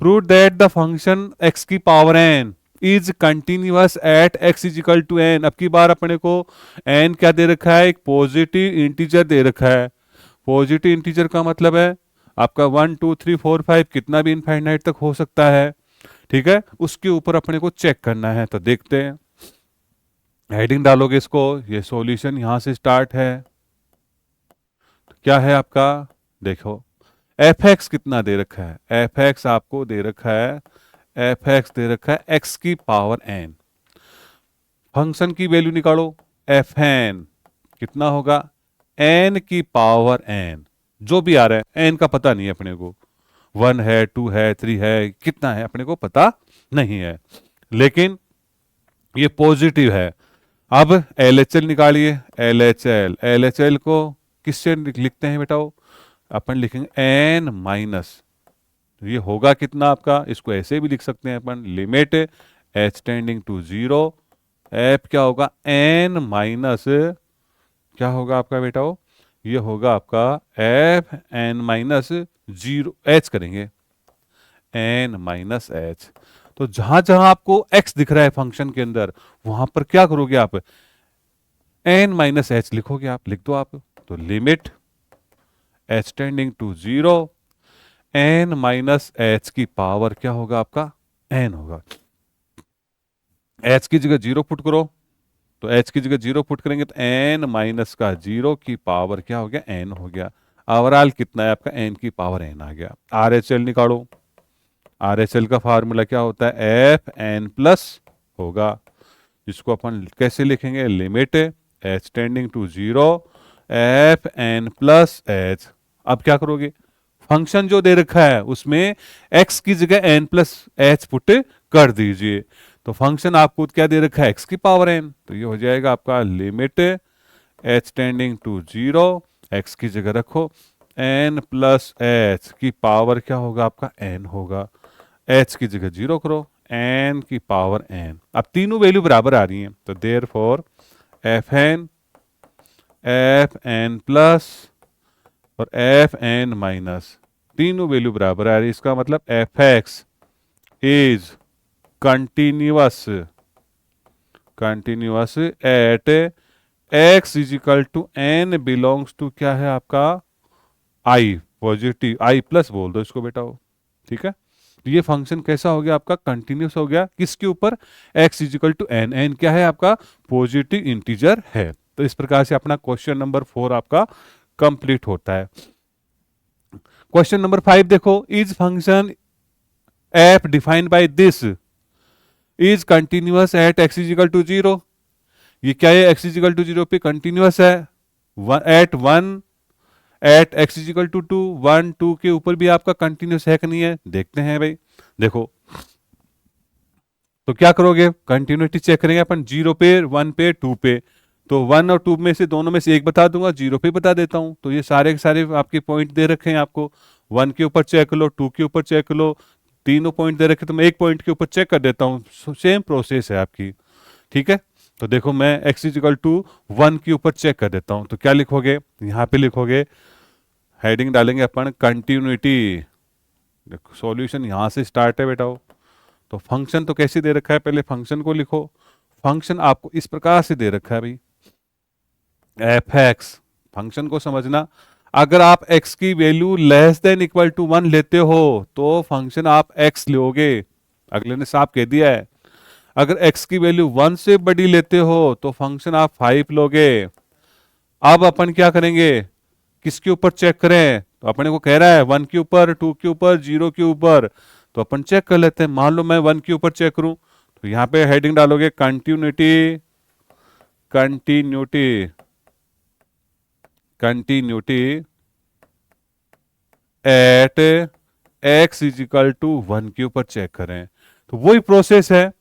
S1: prove that the function x की power n is continuous at x is equal to n। अब की बार अपने को n क्या दे रखा है, एक पॉजिटिव इंटीजर दे रखा है। पॉजिटिव इंटीजर का मतलब है आपका 1 2 3 4 5 कितना भी इनफाइनाइट तक हो सकता है, ठीक है। उसके ऊपर अपने को चेक करना है, तो देखते हैं, हेडिंग डालोगे इसको, ये सॉल्यूशन यहां से स्टार्ट है, तो क्या है आपका, देखो एफ एक्स कितना दे रखा है, एफ एक्स आपको दे रखा है एफ एक्स दे रखा है एक्स की पावर एन। फंक्शन की वैल्यू निकालो, एफ एन कितना होगा, एन की पावर एन, जो भी आ रहा है एन का पता नहीं है अपने को, 1 है, 2 है, 3 है, कितना है अपने को पता नहीं है, लेकिन ये पॉजिटिव है। अब एल एच एल निकालिए, L H L, L H L को किससे लिखते हैं बेटा, वो अपन लिखेंगे एन माइनस, ये होगा कितना आपका, इसको ऐसे भी लिख सकते हैं अपन, limit h tending to zero, f क्या होगा, एन माइनस, क्या होगा आपका बेटा वो, ये होगा आपका f n minus zero, h करेंगे एन माइनस एच। तो जहां जहां आपको एक्स दिख रहा है फंक्शन के अंदर, वहां पर क्या करोगे आप, एन माइनस एच लिखोगे, आप लिख दो आप। तो limit h tending to zero, n minus h की पावर क्या होगा आपका, एन होगा। एच की जगह जीरो पुट करो, तो एच की जगह जीरो पुट करेंगे तो एन माइनस का जीरो की पावर क्या हो गया, एन हो गया। ओवरऑल कितना है आपका, एन की पावर एन आ गया। आर एच एल निकालो, आर एच एल का फार्मूला क्या होता है, एफ एन प्लस होगा, जिसको अपन कैसे लिखेंगे, limit h tending to zero, f n plus h. अब क्या करोगे, फंक्शन जो दे रखा है उसमें x की जगह n प्लस एच पुट कर दीजिए। तो फंक्शन आपको क्या दे रखा है, x की पावर n, तो ये हो जाएगा आपका limit h tending to zero, x की जगह रखो, n प्लस एच की पावर क्या होगा आपका, n होगा, h की जगह जीरो करो, n की पावर n। अब तीनों वैल्यू बराबर आ रही हैं, तो therefore f n plus और एफ एन माइनस, तीनों वैल्यू बराबर आ रही है, इसका मतलब f x is continuous, continuous at x is equal to n belongs to क्या है आपका, आई, पॉजिटिव आई प्लस बोल दो इसको बेटा वो, ठीक है। तो ये फंक्शन कैसा हो गया आपका, कंटिन्यूअस हो गया, किसके ऊपर, x is equal to n, n क्या है आपका, पॉजिटिव इंटीजर है। तो इस प्रकार से अपना क्वेश्चन नंबर 4 आपका कंप्लीट होता है। क्वेश्चन नंबर 5 देखो, is function f defined by this is continuous at x is equal to zero, ये क्या है, एक्स इजिकल टू जीरो पे कंटिन्यूअस है, at one, at x is equal to two, 1 2 के ऊपर भी आपका कंटिन्यूअस है कि नहीं है, देखते हैं भाई। देखो तो क्या करोगे, कंटिन्यूटी चेक करेंगे अपन, 0 पे, 1 पे, 2 पे, तो 1 और 2 में से दोनों में से एक बता दूंगा, 0 पे बता देता हूं। तो ये सारे के सारे आपके पॉइंट दे रखे हैं आपको, 1 के ऊपर चेक कर लो, 2 के ऊपर चेक कर लो, तीनों पॉइंट दे रखे, तो मैं एक पॉइंट के ऊपर चेक कर देता हूँ, सेम प्रोसेस है आपकी, ठीक है। तो देखो मैं x इजिकल टू 1 के ऊपर चेक कर देता हूँ, तो क्या लिखोगे, यहाँ पे लिखोगे, हेडिंग डालेंगे अपन कंटिन्यूटी, देखो सॉल्यूशन यहाँ से स्टार्ट है बेटा वो। तो फंक्शन तो कैसे दे रखा है, पहले फंक्शन को लिखो, फंक्शन आपको इस प्रकार से दे रखा है भाई, एफ एक्स, फंक्शन को समझना, अगर आप x की value less than equal to 1 लेते हो तो फंक्शन आप x लोगे, अगले ने साफ कह दिया है। अगर x की वैल्यू 1 से बड़ी लेते हो तो फंक्शन आप 5 लोगे। अब अपन क्या करेंगे, किसके ऊपर चेक करें, तो अपने को कह रहा है 1 के ऊपर, 2 के ऊपर, 0 के ऊपर, तो अपन चेक कर लेते हैं। मान लो मैं 1 के ऊपर चेक करूं, तो यहाँ पे हेडिंग डालोगे continuity, continuity, continuity at x is equal to 1 के ऊपर चेक करें, तो वही प्रोसेस है,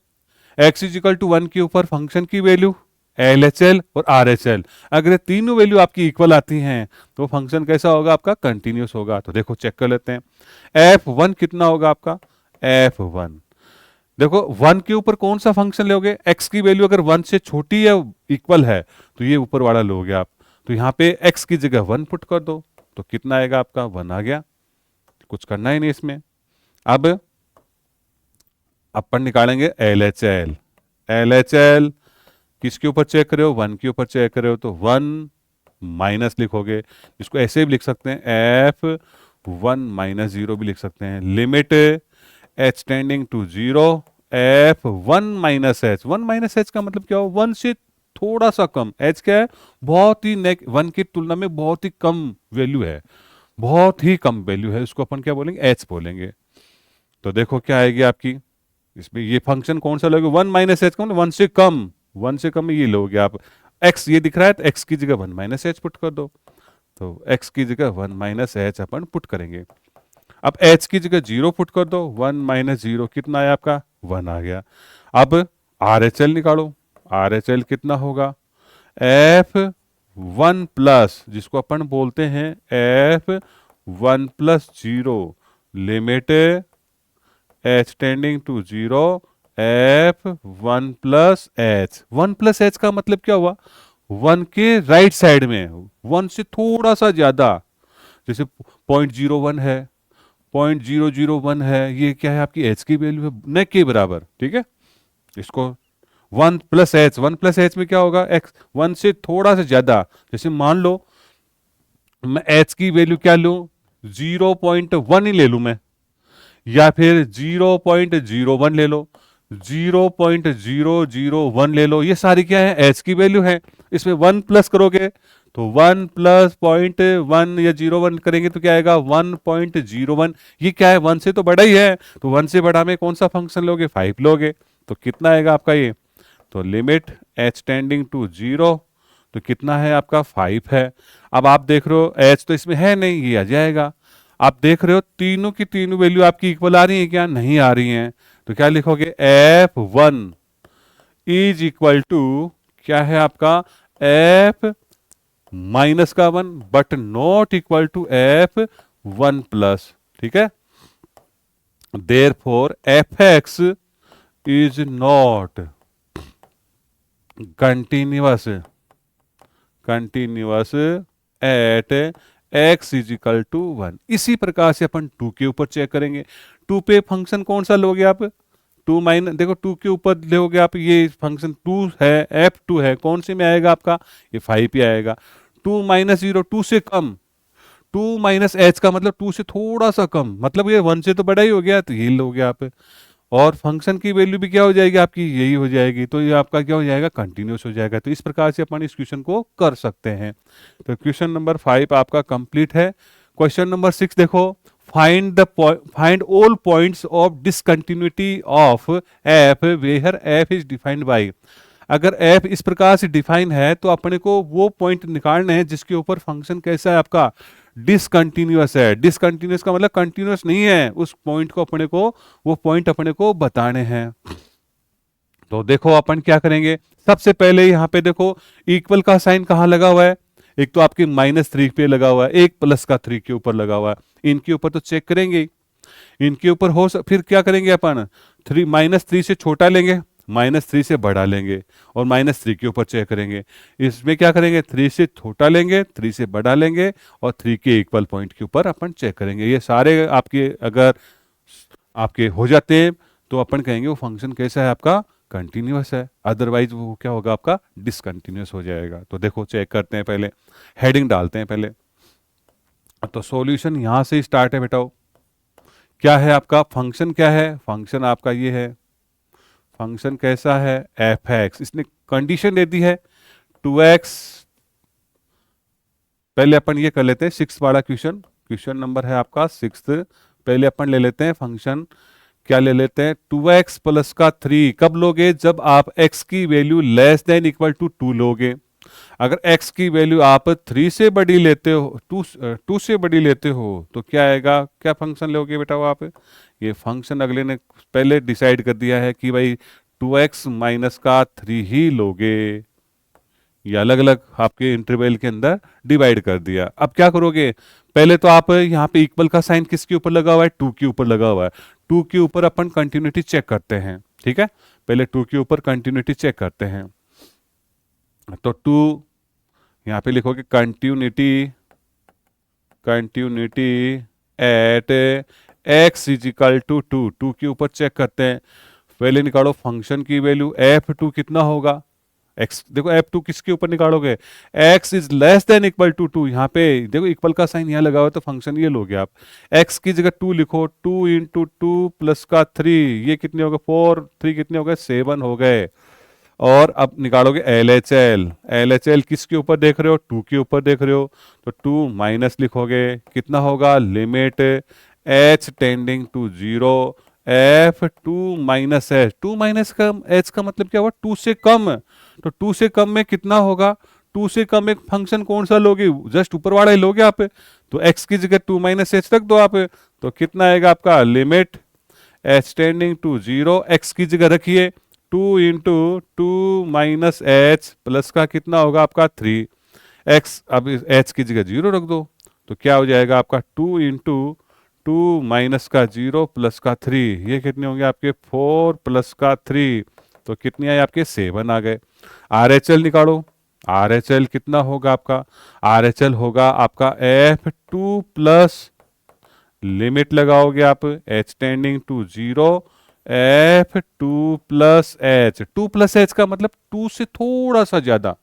S1: एक्स इजिकल टू 1 के ऊपर फंक्शन की वैल्यू, एल एच एल और आर एच एल, अगर तीनों वैल्यू आपकी इक्वल आती हैं तो फंक्शन कैसा होगा आपका, कंटिन्यूस होगा। तो देखो चेक कर लेते हैं, एफ वन कितना होगा आपका, एफ वन, देखो 1 के ऊपर कौन सा फंक्शन लोगे, एक्स की वैल्यू अगर 1 से छोटी या इक्वल है तो ये ऊपर वाला लोगे आप। तो यहाँ पे एक्स की जगह 1 पुट कर दो, तो कितना आएगा आपका, 1 आ गया, कुछ करना ही नहीं इसमें। अब अपन निकालेंगे L H L, L H L किसके ऊपर चेक करे हो, 1 के ऊपर चेक करे हो, तो 1 माइनस लिखोगे, इसको ऐसे भी लिख सकते हैं, एफ 1 माइनस 0 भी लिख सकते हैं, limit h tending to 0, f 1 minus h, 1 minus h का मतलब क्या हो, 1 से थोड़ा सा कम, एच क्या है, बहुत ही 1 की तुलना में बहुत ही कम वैल्यू है, बहुत ही कम वैल्यू है, उसको अपन क्या बोलेंगे, एच बोलेंगे। तो देखो क्या आएगी आपकी, इसमें ये फंक्शन कौन सा लोगे, वन माइनस एच का मतलब वन से कम, वन से कम ये लोगे आप। एक्स ये दिख रहा है तो एक्स की जगह वन माइनस एच पुट कर दो, तो एक्स की जगह वन माइनस एच अपन पुट करेंगे। अब एच की जगह जीरो पुट कर दो, वन माइनस जीरो कितना है आपका, वन आ गया। अब आर एच एल निकालो, आर एच एल कितना होगा, एफ वन प्लस जिसको अपन बोलते हैं f one plus zero, limit h tending to zero, f one plus h का मतलब क्या हुआ, वन के राइट साइड में, वन से थोड़ा सा ज्यादा, जैसे 0.01 है, 0.001 है, ये क्या है आपकी एच की वैल्यू है, न के बराबर, ठीक है। इसको वन प्लस एच में क्या होगा, एक्स वन से थोड़ा सा ज्यादा, जैसे मान लो मैं एच की वैल्यू क्या लूं, 0.1 ही ले लूं मैं, या फिर 0.01 ले लो, 0.001 ले लो, ये सारी क्या है एच की वैल्यू है। इसमें वन प्लस करोगे तो वन प्लस 0.1 या 0.1 करेंगे तो क्या आएगा 1.01, ये क्या है वन से तो बड़ा ही है, तो वन से बड़ा में कौन सा फंक्शन लोगे, 5 लोगे, तो कितना आएगा आपका ये, तो limit h tending to zero, तो कितना है आपका 5 है। अब आप देख रहे हो एच तो इसमें है नहीं, ये आ जाएगा। आप देख रहे हो तीनों की तीनों वैल्यू आपकी इक्वल आ रही है क्या, नहीं आ रही हैं, तो क्या लिखोगे f one is equal to क्या है आपका, एफ माइनस का one but not equal to f one plus, ठीक है। Therefore f x is not continuous, continuous at x is equal to one. इसी प्रकार से अपन टू के ऊपर चेक करेंगे, टू पे फंक्शन कौन सा लोगे आप, टू माइनस, देखो टू के ऊपर लोगे आप, ये फंक्शन टू है, एफ टू है, कौन से में आएगा आपका, ये 5 ही आएगा। टू माइनस जीरो, टू से कम, टू माइनस एच का मतलब टू से थोड़ा सा कम, मतलब ये वन से तो बड़ा ही हो गया, तो ये लोगे आप। और फंक्शन की वैल्यू भी क्या हो जाएगी आपकी, यही हो जाएगी, तो ये आपका क्या हो जाएगा, कंटिन्यूस हो जाएगा। तो इस प्रकार से अपन इस क्वेश्चन को कर सकते हैं। तो क्वेश्चन नंबर 5 आपका कंप्लीट है। क्वेश्चन नंबर 6 देखो, find all points of discontinuity of f where f is defined by. अगर एफ इस प्रकार से डिफाइन है तो अपने को वो पॉइंट निकालने हैं जिसके ऊपर फंक्शन कैसा है आपका, डिसकंटिन्यूअस है। डिसकंटिन्यूअस का मतलब कंटिन्यूअस नहीं है, उस पॉइंट को अपने को, वो पॉइंट अपने को बताने हैं। तो देखो अपन क्या करेंगे, सबसे पहले यहाँ पे देखो इक्वल का साइन कहाँ लगा हुआ है, एक तो आपकी -3 पे लगा हुआ है, एक प्लस का 3 के ऊपर लगा हुआ है, इनके ऊपर तो चेक करेंगे, इनके ऊपर फिर क्या करेंगे अपन, -3 से छोटा लेंगे, -3 से बड़ा लेंगे, और -3 के ऊपर चेक करेंगे। इसमें क्या करेंगे, 3 से छोटा लेंगे, 3 से बड़ा लेंगे, और 3 के इक्वल पॉइंट के ऊपर अपन चेक करेंगे। ये सारे आपके अगर आपके हो जाते हैं तो अपन कहेंगे वो फंक्शन कैसा है आपका, कंटिन्यूअस है, अदरवाइज वो क्या होगा आपका, डिसकंटिन्यूअस हो जाएगा। तो देखो चेक करते हैं, पहले हेडिंग डालते हैं पहले। तो सॉल्यूशन यहां से स्टार्ट है बेटाओ, क्या है आपका फंक्शन, क्या है फंक्शन आपका, ये है फंक्शन कैसा है, एफ एक्स, इसने कंडीशन दे दी है 2x। पहले अपन ये कर लेते हैं 6 वाला क्वेश्चन, क्वेश्चन नंबर है आपका 6। पहले अपन ले लेते हैं फंक्शन, क्या ले लेते हैं, 2x प्लस का 3 कब लोगे, जब आप x की value less than equal to 2 लोगे। अगर x की वैल्यू आप 3 से बड़ी लेते हो, 2 से बड़ी लेते हो, तो क्या आएगा, क्या फंक्शन लोगे बेटा वो आप, ये फंक्शन अगले ने पहले डिसाइड कर दिया है कि भाई 2x माइनस का 3 ही लोगे, ये अलग अलग आपके इंटरवल के अंदर डिवाइड कर दिया। अब क्या करोगे, पहले तो आप यहाँ पे इक्वल का साइन किसके ऊपर लगा हुआ है, 2 के ऊपर लगा हुआ है, 2 के ऊपर अपन कंटिन्यूटी चेक करते हैं, ठीक है। पहले 2 के ऊपर कंटिन्यूटी चेक करते हैं, तो 2 यहाँ पे लिखोगे continuity, continuity at x is equal to 2, 2 के ऊपर चेक करते हैं। पहले निकालो फंक्शन की वैल्यू, f2 कितना होगा, x, देखो f2 किसके ऊपर निकालोगे, x is less than equal to 2, यहाँ पे देखो इक्वल का साइन यहाँ लगा हुआ है, तो फंक्शन ये लोगे आप, x की जगह 2 लिखो, 2 इंटू 2 प्लस का 3, ये कितने हो गए 4, 3 कितने हो गए 7 हो गए। और अब निकालोगे LHL, LHL किसके ऊपर देख रहे हो, 2 के ऊपर देख रहे हो, तो 2 माइनस लिखोगे, कितना होगा, limit h tending to 0, f two minus h, two minus का एच का मतलब क्या हुआ, टू से कम। तो टू से कम में कितना होगा, टू से कम एक फंक्शन कौन सा लोगे, जस्ट ऊपर वाला ही लोगे आप। तो एक्स की जगह टू माइनस एच रख दो आप, तो कितना आएगा आपका, limit h tending to zero, x की जगह रखिए two into two minus h plus का कितना होगा आपका थ्री, एक्स अब एच की जगह जीरो रख दो, तो क्या हो जाएगा आपका टू इंटू टू माइनस का जीरो प्लस का थ्री, ये कितने होंगे आपके फोर प्लस का थ्री, तो कितनी आए आपके सेवन आ गए। आर एच एल निकालो, आर एच एल कितना होगा आपका, आर एच एल होगा आपका एफ टू प्लस, लिमिट लगाओगे आप h tending to zero, f two plus h, two plus h का मतलब टू से थोड़ा सा ज्यादा,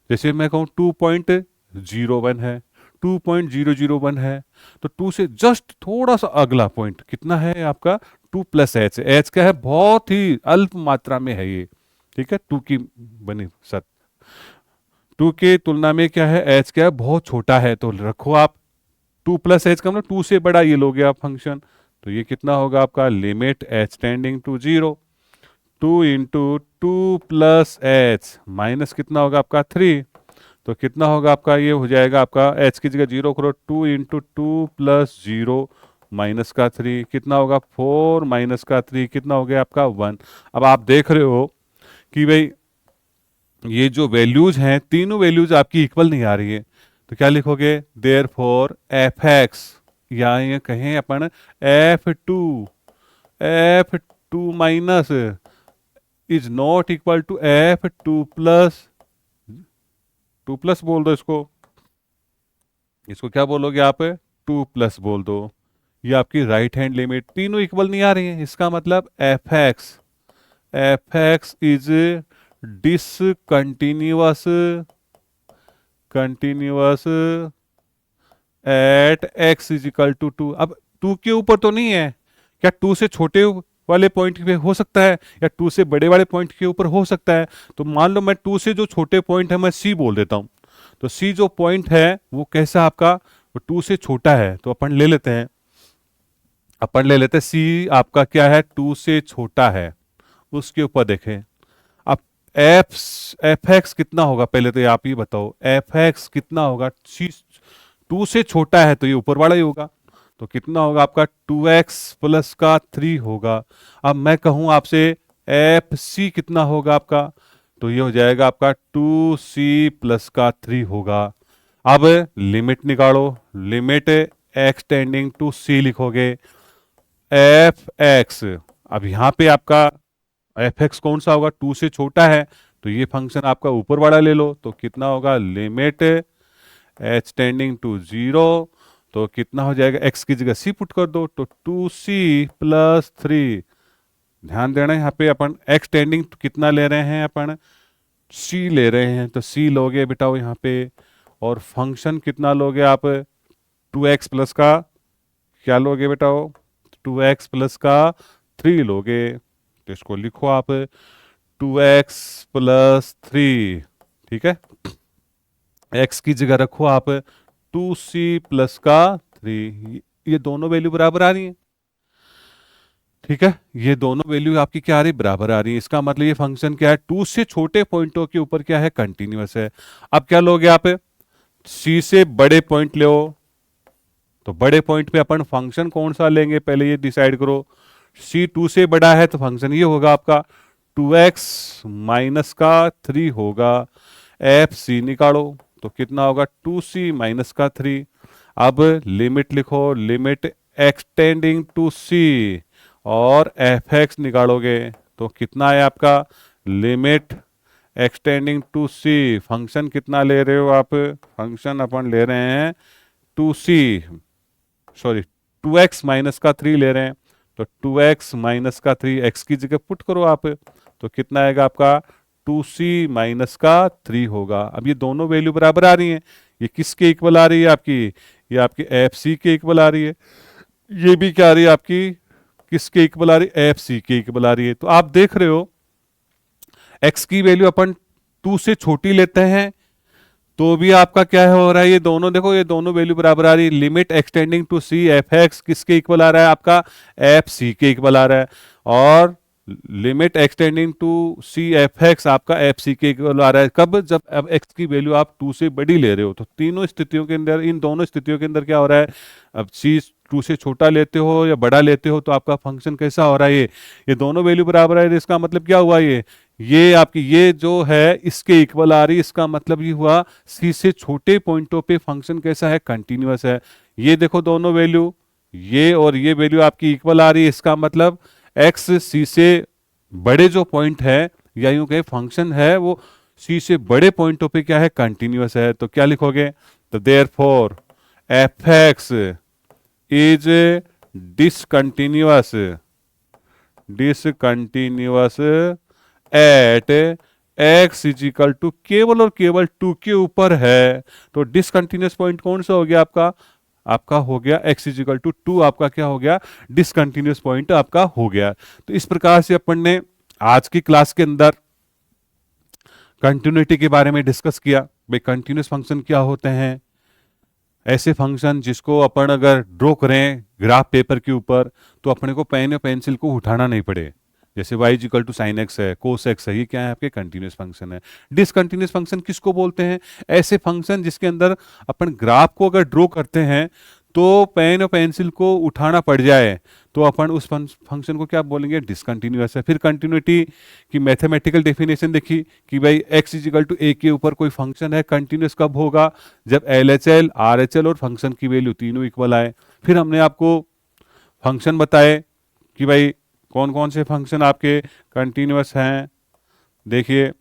S1: जैसे मैं कहूँ 2.01 है, 2.001 है, तो टू से जस्ट थोड़ा सा अगला पॉइंट कितना है आपका, टू प्लस एच, एच का है बहुत ही अल्प मात्रा में है ये, ठीक है, टू की बनी सत, टू के तुलना में क्या है, एच क्या है बहुत छोटा है, तो रखो आप टू प्लस एच का मतलब टू से बड़ा ये लोगे आप फंक्शन, तो ये कितना होगा आपका, limit h tending to zero, two into two plus h minus कितना होगा आपका थ्री, तो कितना होगा आपका, ये हो जाएगा आपका एच की जगह जीरो करो, to into two plus zero minus का थ्री कितना होगा, फोर माइनस का थ्री कितना हो गया आपका वन। अब आप देख रहे हो कि भाई ये जो वैल्यूज हैं तीनों वैल्यूज आपकी इक्वल नहीं आ रही है, तो क्या लिखोगे, देयर फॉर एफ एक्स, या ये कहें अपन f two minus is not equal to f two plus, two plus बोल दो इसको, इसको क्या बोलोगे आप, टू प्लस बोल दो, ये आपकी राइट हैंड लिमिट तीनों इक्वल नहीं आ रही है, इसका मतलब f x is discontinuous, continuous at x is equal to two. अब टू के ऊपर तो नहीं है, क्या टू से छोटे वाले पॉइंट पे हो सकता है, या टू से बड़े वाले पॉइंट के ऊपर हो सकता है, तो मान लो मैं टू से जो छोटे पॉइंट है मैं सी बोल देता हूं, तो सी जो पॉइंट है वो कैसा आपका, वो टू से छोटा है, तो अपन ले लेते हैं, अपन ले लेते हैं सी आपका क्या है, टू से छोटा है, उसके ऊपर देखें। अब एफ एफ एक्स कितना होगा, पहले तो ये आप ही बताओ, एफ एक्स कितना होगा, सी टू से छोटा है तो ये ऊपर वाला ही होगा, तो कितना होगा आपका टू एक्स प्लस का थ्री होगा। अब मैं कहूं आपसे एफ सी कितना होगा आपका, तो ये हो जाएगा आपका टू सी प्लस का थ्री होगा। अब लिमिट निकालो, लिमिट एक्स टेंडिंग टू सी लिखोगे, एफ एक्स, अब यहाँ पे आपका एफ एक्स कौन सा होगा, टू से छोटा है, तो ये फंक्शन आपका ऊपर वाला ले लो, तो कितना होगा, limit h tending to zero, तो कितना हो जाएगा, एक्स की जगह सी पुट कर दो, तो टू सी प्लस थ्री, ध्यान देना यहाँ पे अपन एक्स टेंडिंग कितना ले रहे हैं, अपन सी ले रहे हैं, तो सी लोगे बेटा यहाँ पे, और फंक्शन कितना लोगे आप, टू एक्स प्लस का क्या लोगे बेटा, टू एक्स प्लस का थ्री लोगे, तो इसको लिखो आप टू एक्स प्लस थ्री, ठीक है, एक्स की जगह रखो आप टू सी प्लस का थ्री, ये दोनों वैल्यू बराबर आ रही है, ठीक है, ये दोनों वैल्यू आपकी क्या आ रही है, बराबर आ रही है, इसका मतलब ये फंक्शन क्या है, टू से छोटे पॉइंटों के ऊपर क्या है, कंटिन्यूअस है। अब क्या लोगे आप, सी से बड़े पॉइंट लो, तो बड़े पॉइंट पे अपन फंक्शन कौन सा लेंगे पहले ये डिसाइड करो, सी टू से बड़ा है तो फंक्शन ये होगा आपका टू एक्स माइनस का थ्री होगा, एफ सी निकालो, तो कितना होगा टू सी माइनस का थ्री। अब लिमिट लिखो, लिमिट एक्सटेंडिंग टू सी, और एफ एक्स निकालोगे तो कितना है आपका, limit x tending to c, function कितना ले रहे हो आप, फंक्शन अपन ले रहे हैं two c, sorry two x minus का थ्री ले रहे हैं, तो टू एक्स माइनस का थ्री एक्स की जगह पुट करो आप, तो कितना आएगा आपका टू सी माइनस का थ्री होगा। अब ये दोनों वैल्यू बराबर आ रही हैं, ये किसके इक्वल आ रही है आपकी, ये आपकी एफ सी के इक्वल आ रही है, ये भी क्या आ रही है आपकी, किसके इक्वल आ रही है, एफ सी के इक्वल आ रही है। तो आप देख रहे हो एक्स की वैल्यू अपन टू से छोटी लेते हैं तो भी आपका क्या हो रहा है, ये दोनों देखो, ये दोनों वैल्यू बराबर आ रही है। Limit x tending to c f x किसके इक्वल आ रहा है, आपका एफ सी के इक्वल आ रहा है। और limit x tending to c f x आपका एफ सी के इक्वल आ रहा है। कब, जब अब एक्स की वैल्यू आप 2 से बड़ी ले रहे हो। तो तीनों स्थितियों के अंदर, इन दोनों स्थितियों के अंदर क्या हो रहा है, अब सी 2 से छोटा लेते हो या बड़ा लेते हो तो आपका फंक्शन कैसा हो रहा है, ये दोनों वैल्यू बराबर है। इसका मतलब क्या हुआ, ये आपकी ये जो है इसके इक्वल आ रही, इसका मतलब ये हुआ सी से छोटे पॉइंटों पे फंक्शन कैसा है, कंटिन्यूअस है। ये देखो दोनों वैल्यू, ये और ये वैल्यू आपकी इक्वल आ रही है, इसका मतलब एक्स सी से बड़े जो पॉइंट है, या यूं कहे फंक्शन है वो सी से बड़े पॉइंटों पे क्या है, कंटिन्यूअस है। तो क्या लिखोगे, तो therefore f x is discontinuous discontinuous at x is equal to, केवल और केवल 2 के ऊपर है। तो डिसकंटिन्यूअस पॉइंट कौन सा हो गया आपका, आपका हो गया एक्स इजिकल टू 2, आपका क्या हो गया, डिसकंटिन्यूअस पॉइंट आपका हो गया। तो इस प्रकार से अपन ने आज की क्लास के अंदर कंटिन्यूटी के बारे में डिस्कस किया। भाई कंटिन्यूअस फंक्शन क्या होते हैं, ऐसे फंक्शन जिसको अपन अगर ड्रॉ करें ग्राफ पेपर के ऊपर तो अपने को पेन या पेंसिल को उठाना नहीं पड़े। जैसे y equal to sine x है, कोस एक्स है, ये क्या है, आपके कंटिन्यूअस फंक्शन है। डिसकंटिन्यूअस फंक्शन किसको बोलते हैं, ऐसे फंक्शन जिसके अंदर अपन ग्राफ को अगर ड्रॉ करते हैं तो पेन और पेंसिल को उठाना पड़ जाए तो अपन उस फंक्शन को क्या बोलेंगे, डिसकंटिन्यूअस है। फिर कंटिन्यूटी की मैथमेटिकल डेफिनेशन देखी कि भाई x इजिकल टू ए के ऊपर कोई फंक्शन है, कंटिन्यूअस कब होगा, जब LHL RHL और फंक्शन की वैल्यू तीनों इक्वल आए। फिर हमने आपको फंक्शन बताए कि भाई कौन कौन से फंक्शन आपके कंटिन्यूअस हैं। देखिए,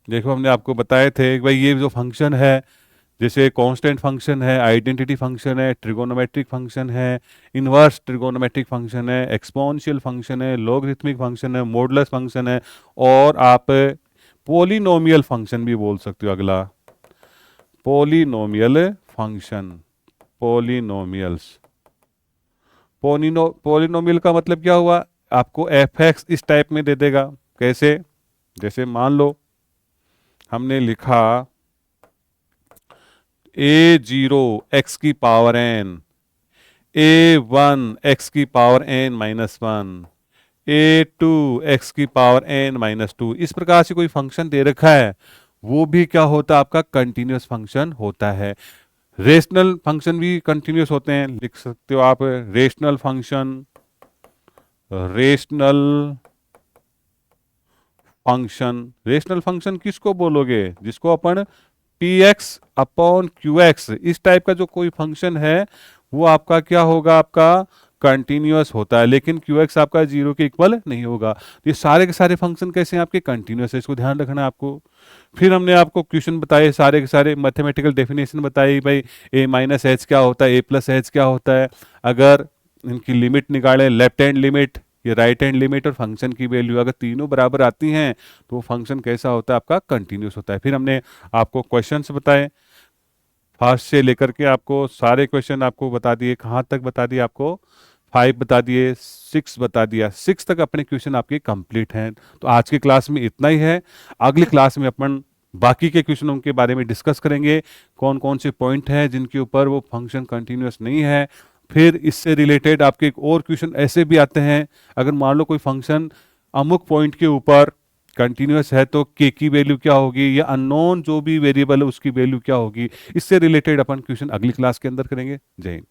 S1: देखो हमने आपको बताए थे कि भाई ये जो फंक्शन है, जैसे कांस्टेंट फंक्शन है, आइडेंटिटी फंक्शन है, ट्रिगोनोमेट्रिक फंक्शन है, इनवर्स ट्रिगोनोमेट्रिक फंक्शन है, एक्सपोनेंशियल फंक्शन है, लॉगरिथमिक फंक्शन है, मॉडुलस फंक्शन है, और आप पोलिनोमियल फंक्शन भी बोल सकते हो। अगला पोलिनोमियल फंक्शन, पोलिनोमियल्स। पोलिनोमियल का मतलब क्या हुआ, आपको एफ एक्स इस टाइप में दे देगा। कैसे, जैसे मान लो हमने लिखा a0 एक्स की पावर n, a1 एक्स की पावर n-1, a2 एक्स की पावर n-2, इस प्रकार से कोई फंक्शन दे रखा है, वो भी क्या होता है, आपका कंटिन्यूअस फंक्शन होता है। रेशनल फंक्शन भी कंटिन्यूअस होते हैं, लिख सकते हो आप rational function, rational function. Rational function किसको बोलोगे, जिसको अपन p x upon q x, इस टाइप का जो कोई फंक्शन है वो आपका क्या होगा, आपका कंटिन्यूअस होता है। लेकिन क्यू एक्स आपका 0 के इक्वल नहीं होगा। तो ये सारे के सारे फंक्शन कैसे हैं, आपके कंटिन्यूअस है, इसको ध्यान रखना है आपको। फिर हमने आपको क्वेश्चन बताए, सारे के सारे मैथमेटिकल डेफिनेशन बताई, भाई a माइनस एच क्या होता है, a प्लस एच क्या होता है, अगर इनकी लिमिट निकालें, लेफ्ट हैंड लिमिट, ये राइट हैंड लिमिट और फंक्शन की वैल्यू अगर तीनों बराबर आती हैं तो वो फंक्शन कैसा होता है, आपका कंटिन्यूअस होता है। फिर हमने आपको क्वेश्चंस बताए, फर्स्ट से लेकर के आपको सारे क्वेश्चन आपको बता दिए। कहाँ तक बता दिए, आपको 5 बता दिए, 6 बता दिया, 6 तक अपने क्वेश्चन आपके कंप्लीट हैं। तो आज की क्लास में इतना ही है। अगली क्लास में अपन बाकी के क्वेश्चनों के बारे में डिस्कस करेंगे, कौन कौन से पॉइंट हैं जिनके ऊपर वो फंक्शन कंटिन्यूअस नहीं है। फिर इससे रिलेटेड आपके एक और क्वेश्चन ऐसे भी आते हैं, अगर मान लो कोई फंक्शन अमुक पॉइंट के ऊपर कंटिन्यूअस है तो के की वैल्यू क्या होगी, या अननोन जो भी वेरिएबल है उसकी वैल्यू क्या होगी। इससे रिलेटेड अपन क्वेश्चन अगली क्लास के अंदर करेंगे। जय हिंद।